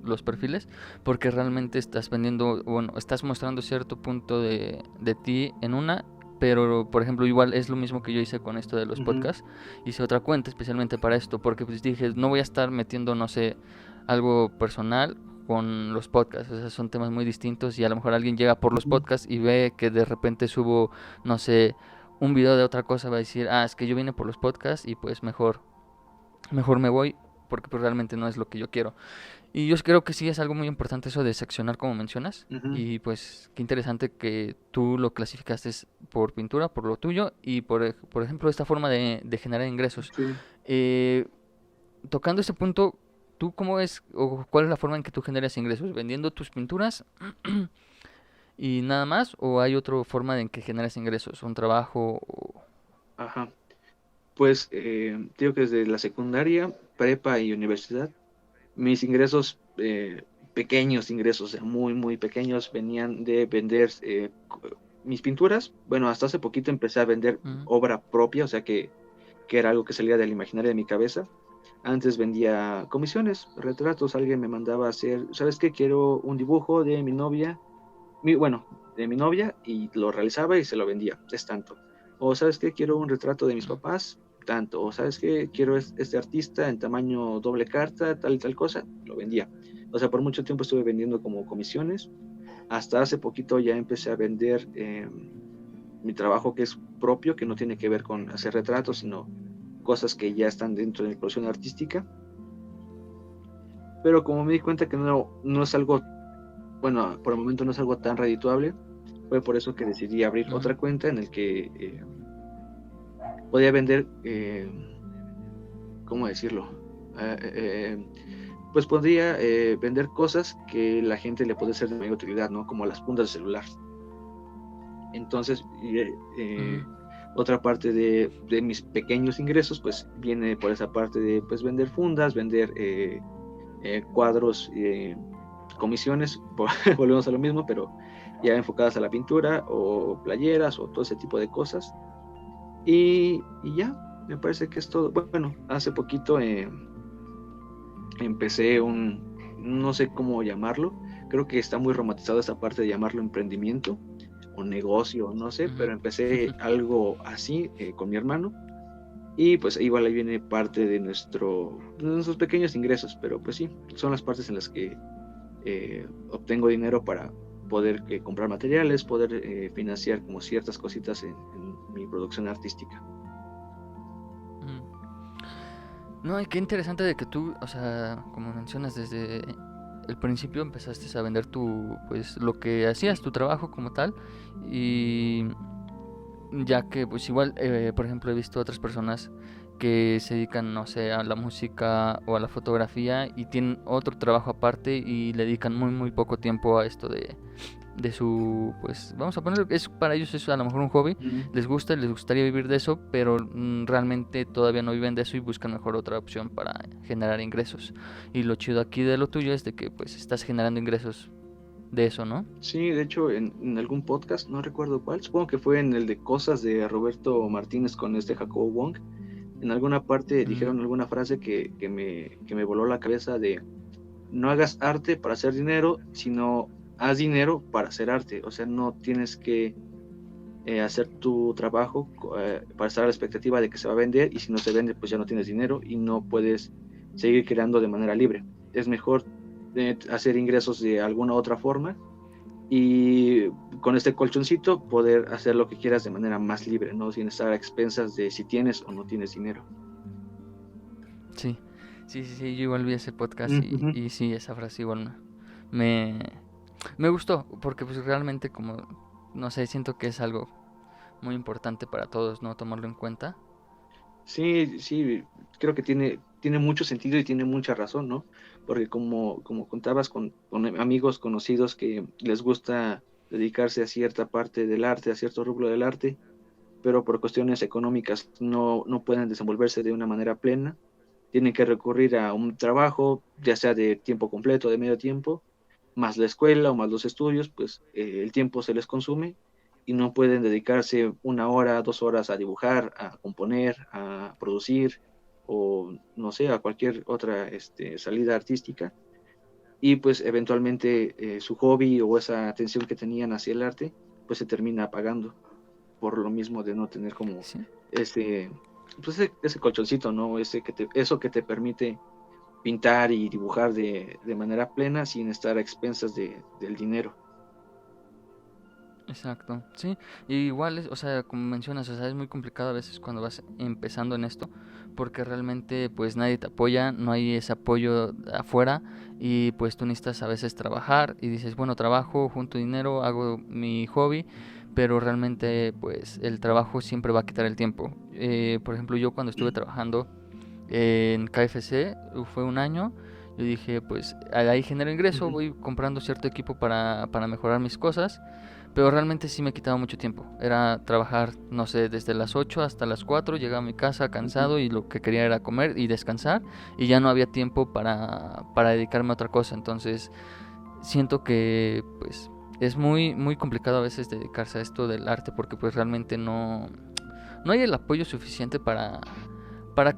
los perfiles, porque realmente estás vendiendo, bueno, estás mostrando cierto punto de ti en una, pero por ejemplo igual es lo mismo que yo hice con esto de los Ujú. podcasts. Hice otra cuenta especialmente para esto, porque pues dije, no voy a estar metiendo, no sé, algo personal con los podcasts, o sea, son temas muy distintos y a lo mejor alguien llega por los Ujú. podcasts y ve que de repente subo, no sé, un video de otra cosa, va a decir, ah, es que yo vine por los podcasts y pues mejor me voy porque pues realmente no es lo que yo quiero. Y yo creo que sí es algo muy importante eso de seccionar como mencionas. Ujú. Y pues qué interesante que tú lo clasificaste por pintura, por lo tuyo y por ejemplo esta forma de generar ingresos. Sí. Eh, Tocando este punto, ¿tú cómo ves o cuál es la forma en que tú generas ingresos? ¿Vendiendo tus pinturas y nada más? ¿O hay otra forma en que generas ingresos? ¿Un trabajo? Ajá. Pues digo que desde la secundaria, prepa y universidad, mis ingresos, pequeños ingresos, o sea, muy, muy pequeños, venían de vender mis pinturas. Bueno, hasta hace poquito empecé a vender Mm, obra propia, o sea que era algo que salía del imaginario de mi cabeza. Antes vendía comisiones, retratos, alguien me mandaba a hacer, ¿sabes qué? Quiero un dibujo de mi novia, bueno, de mi novia, y lo realizaba y se lo vendía, es tanto. O ¿sabes qué? Quiero un retrato de mis mm, papás, tanto. O ¿sabes qué? Quiero este artista en tamaño doble carta, tal y tal cosa, lo vendía. O sea, por mucho tiempo estuve vendiendo como comisiones. Hasta hace poquito ya empecé a vender mi trabajo que es propio, que no tiene que ver con hacer retratos, sino cosas que ya están dentro de mi producción artística. Pero como me di cuenta que no es algo, bueno, por el momento no es algo tan redituable, fue por eso que decidí abrir mm, otra cuenta en el que podía vender, ¿cómo decirlo? Eh, eh, eh, pues podría vender cosas que la gente le puede ser de mayor utilidad, ¿no? Como las puntas de celular. Entonces, mm, otra parte de mis pequeños ingresos, pues viene por esa parte de pues, vender fundas, vender cuadros, comisiones, volvemos a lo mismo, pero ya enfocadas a la pintura o playeras o todo ese tipo de cosas. Y ya, me parece que es todo. Bueno, hace poquito empecé no sé cómo llamarlo, creo que está muy romantizado esa parte de llamarlo emprendimiento o negocio, no sé, mm. pero empecé algo así con mi hermano. Y pues igual ahí viene parte de nuestros pequeños ingresos, pero pues sí, son las partes en las que obtengo dinero para poder comprar materiales, poder financiar como ciertas cositas en mi producción artística. Mm. No, y qué interesante de que tú, o sea, como mencionas, desde el principio empezaste a vender pues, lo que hacías, tu trabajo como tal, y ya que, pues, igual, por ejemplo, he visto otras personas que se dedican, no sé, a la música o a la fotografía y tienen otro trabajo aparte y le dedican muy, muy poco tiempo a esto de su, pues vamos a poner, es para ellos es a lo mejor un hobby, Ujú. les gusta, les gustaría vivir de eso, pero realmente todavía no viven de eso y buscan mejor otra opción para generar ingresos. Y lo chido aquí de lo tuyo es de que pues estás generando ingresos de eso, ¿no? Sí, de hecho, en algún podcast, no recuerdo cuál, supongo que fue en el de Cosas de Roberto Martínez con este Jacobo Wong, en alguna parte Mm, dijeron alguna frase que me voló la cabeza de no hagas arte para hacer dinero, sino haz dinero para hacer arte. O sea, no tienes que hacer tu trabajo para estar a la expectativa de que se va a vender y si no se vende, pues ya no tienes dinero y no puedes seguir creando de manera libre. Es mejor hacer ingresos de alguna otra forma y con este colchoncito poder hacer lo que quieras de manera más libre, ¿no? Sin estar a expensas de si tienes o no tienes dinero. sí, sí, yo igual vi ese podcast Ujú. y sí, esa frase igual me, me gustó, porque pues realmente como, no sé, siento que es algo muy importante para todos, ¿no? Tomarlo en cuenta. Sí, sí, creo que tiene mucho sentido y tiene mucha razón, ¿no? Porque como contabas con amigos conocidos que les gusta dedicarse a cierta parte del arte, a cierto rubro del arte, pero por cuestiones económicas no pueden desenvolverse de una manera plena, tienen que recurrir a un trabajo, ya sea de tiempo completo, de medio tiempo, más la escuela o más los estudios, pues el tiempo se les consume y no pueden dedicarse 1 hora, 2 horas a dibujar, a componer, a producir o no sé, a cualquier otra salida artística. Y pues eventualmente su hobby o esa atención que tenían hacia el arte, pues se termina apagando. por lo mismo de no tener como Sí. ese, pues ese colchoncito, ¿no? Eso que te permite pintar y dibujar de manera plena sin estar a expensas del dinero. Exacto, sí, y igual o sea, como mencionas, o sea, es muy complicado a veces cuando vas empezando en esto, porque realmente pues nadie te apoya, no hay ese apoyo afuera y pues tú necesitas a veces trabajar y dices, bueno, trabajo, junto dinero, hago mi hobby, pero realmente pues el trabajo siempre va a quitar el tiempo. Por ejemplo, yo cuando estuve trabajando en KFC, fue un año, yo dije, pues ahí genero ingreso, Ujú. voy comprando cierto equipo para mejorar mis cosas, pero realmente sí me quitaba mucho tiempo. Era trabajar, no sé, desde las 8 hasta las 4, llegaba a mi casa Ujú. cansado y lo que quería era comer y descansar y ya no había tiempo para dedicarme a otra cosa. Entonces siento que pues es muy complicado a veces dedicarse a esto del arte porque pues realmente no hay el apoyo suficiente para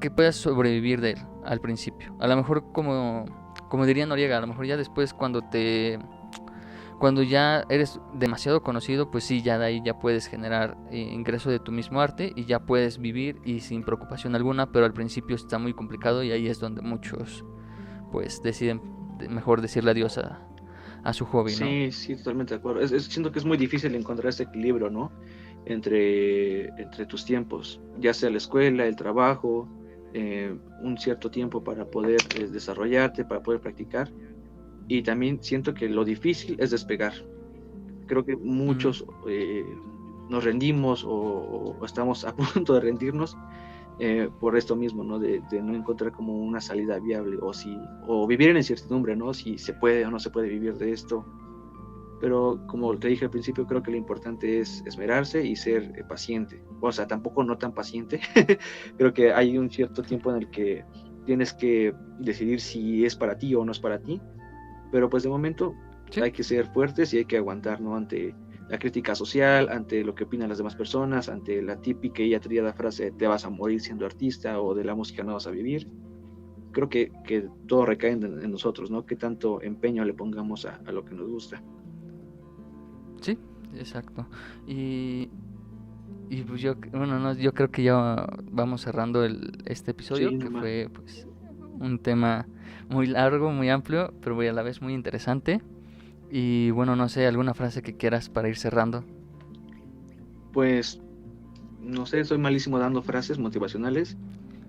que puedas sobrevivir de él al principio. A lo mejor como diría Noriega, a lo mejor ya después cuando ya eres demasiado conocido, pues sí, ya de ahí ya puedes generar ingreso de tu mismo arte y ya puedes vivir y sin preocupación alguna, pero al principio está muy complicado y ahí es donde muchos pues deciden mejor decirle adiós a su hobby, ¿no? Sí, sí, totalmente de acuerdo. Siento que es muy difícil encontrar ese equilibrio, ¿no? Entre tus tiempos, ya sea la escuela, el trabajo, un cierto tiempo para poder desarrollarte, para poder practicar. Y también siento que lo difícil es despegar. Creo que Mm, muchos nos rendimos o estamos a punto de rendirnos por esto mismo, ¿no? De no encontrar como una salida viable o vivir en incertidumbre, ¿no? Si se puede o no se puede vivir de esto. Pero como te dije al principio, creo que lo importante es esmerarse y ser paciente. O sea, tampoco no tan paciente. Creo que hay un cierto tiempo en el que tienes que decidir si es para ti o no es para ti. Pero pues de momento sí, hay que ser fuertes y hay que aguantar, ¿no? Ante la crítica social, ante lo que opinan las demás personas, ante la típica y atrillada frase te vas a morir siendo artista o de la música no vas a vivir. Creo que todo recae en nosotros, ¿no? Qué tanto empeño le pongamos a lo que nos gusta. sí, exacto. Y, y pues bueno, no, yo creo que ya vamos cerrando este episodio, Sí, que nomás. fue pues un tema muy largo, muy amplio, pero muy a la vez muy interesante. Y bueno, no sé, alguna frase que quieras para ir cerrando. Pues, no sé, soy malísimo dando frases motivacionales,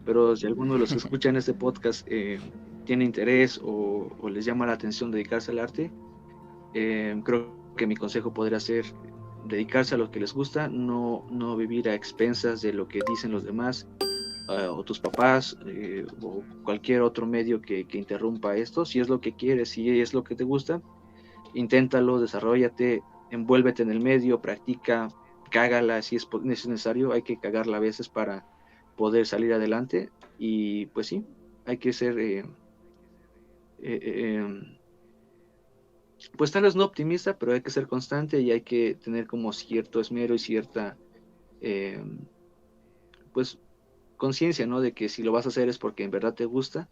pero si alguno de los que escuchan este podcast tiene interés o les llama la atención dedicarse al arte, creo que mi consejo podría ser dedicarse a lo que les gusta, no vivir a expensas de lo que dicen los demás o tus papás o cualquier otro medio que interrumpa esto. Si es lo que quieres, si es lo que te gusta, inténtalo, desarrollate, envuélvete en el medio, practica, cágala si es necesario, hay que cagarla a veces para poder salir adelante y pues sí, hay que ser, eh, eh, pues tal vez no optimista, pero hay que ser constante y hay que tener como cierto esmero y cierta, eh, pues, conciencia, ¿no? De que si lo vas a hacer es porque en verdad te gusta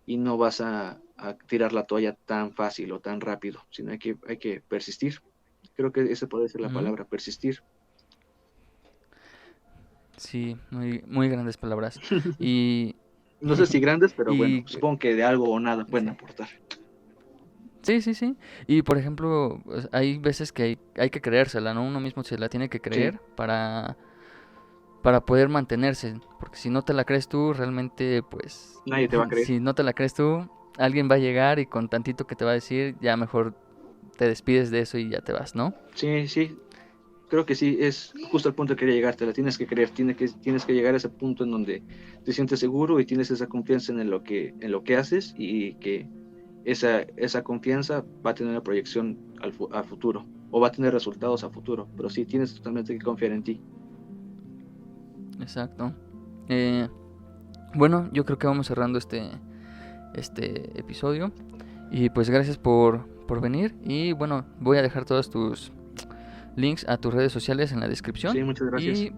y no vas a tirar la toalla tan fácil o tan rápido, sino hay que persistir. Creo que esa puede ser la Mm, palabra, persistir. sí, muy grandes palabras. Y, No sé si grandes, pero bueno, y supongo que de algo o nada pueden sí. aportar. Sí, sí, sí. Y por ejemplo, pues, hay veces que hay que creérsela, ¿no? Uno mismo se la tiene que Sí, creer para poder mantenerse. Porque si no te la crees tú, realmente, pues, nadie te va a creer. si no te la crees tú, alguien va a llegar y con tantito que te va a decir, ya mejor te despides de eso y ya te vas, ¿no? Sí, sí, creo que sí, es justo el punto que quería llegar, te la tienes que creer, tienes que llegar a ese punto en donde te sientes seguro y tienes esa confianza en lo que haces y que esa confianza va a tener una proyección al futuro o va a tener resultados a futuro, pero sí, tienes totalmente que confiar en ti. Exacto. Eh, bueno, yo creo que vamos cerrando este episodio. Y pues gracias por venir. Y bueno, voy a dejar todos tus links a tus redes sociales en la descripción. Sí, muchas gracias. Y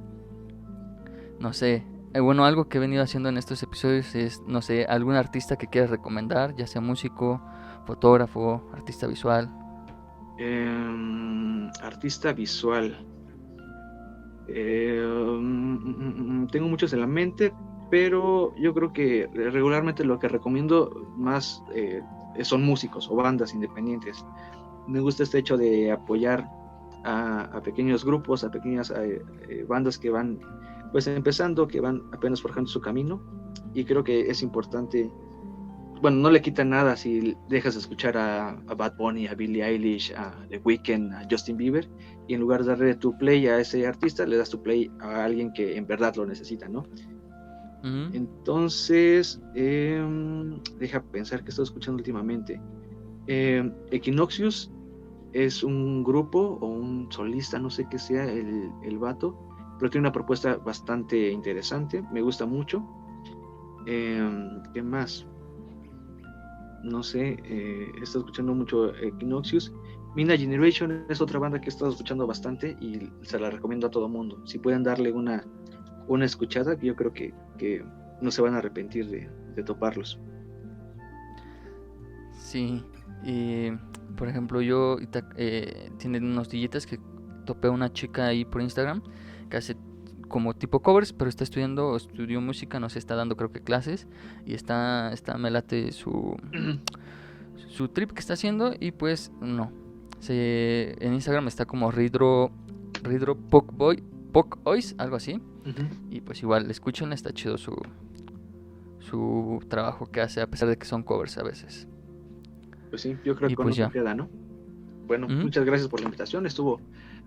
no sé, bueno, algo que he venido haciendo en estos episodios es, no sé, algún artista que quieras recomendar, ya sea músico, fotógrafo, artista visual. Artista visual. Tengo muchos en la mente, pero yo creo que regularmente lo que recomiendo más son músicos o bandas independientes. Me gusta este hecho de apoyar a pequeños grupos, a pequeñas bandas que van pues empezando, que van apenas forjando su camino, y creo que es importante. Bueno, no le quita nada si dejas de escuchar a Bad Bunny, a Billie Eilish, a The Weeknd, a Justin Bieber, y en lugar de darle tu play a ese artista, le das tu play a alguien que en verdad lo necesita, ¿no? Ujú. Entonces, deja pensar que estoy escuchando últimamente. Equinoxius es un grupo o un solista, no sé qué sea el vato, pero tiene una propuesta bastante interesante, me gusta mucho. ¿Qué más? No sé, he estado escuchando mucho Equinoxius. Mina Generation es otra banda que he estado escuchando bastante y se la recomiendo a todo mundo. Si pueden darle una escuchada, yo creo que no se van a arrepentir de toparlos. Sí, y por ejemplo yo tienen unos dillitas que topé una chica ahí por Instagram que hace como tipo covers, pero está estudiando, estudió música, no sé, está dando creo que clases y me late su trip que está haciendo y pues no, en Instagram está como Ridro Pok Ois, algo así, Ujú. y pues igual, escuchen, está chido su trabajo que hace a pesar de que son covers a veces. Pues sí, yo creo que Y con pues eso ya. queda, ¿no? Bueno, Ujú. muchas gracias por la invitación, estuvo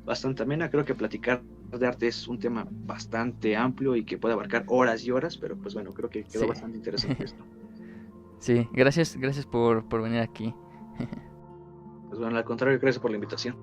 bastante amena. Creo que platicar de arte es un tema bastante amplio y que puede abarcar horas y horas, pero pues bueno, creo que quedó Sí. bastante interesante esto. Sí, gracias por venir aquí. Pues bueno, al contrario, gracias por la invitación.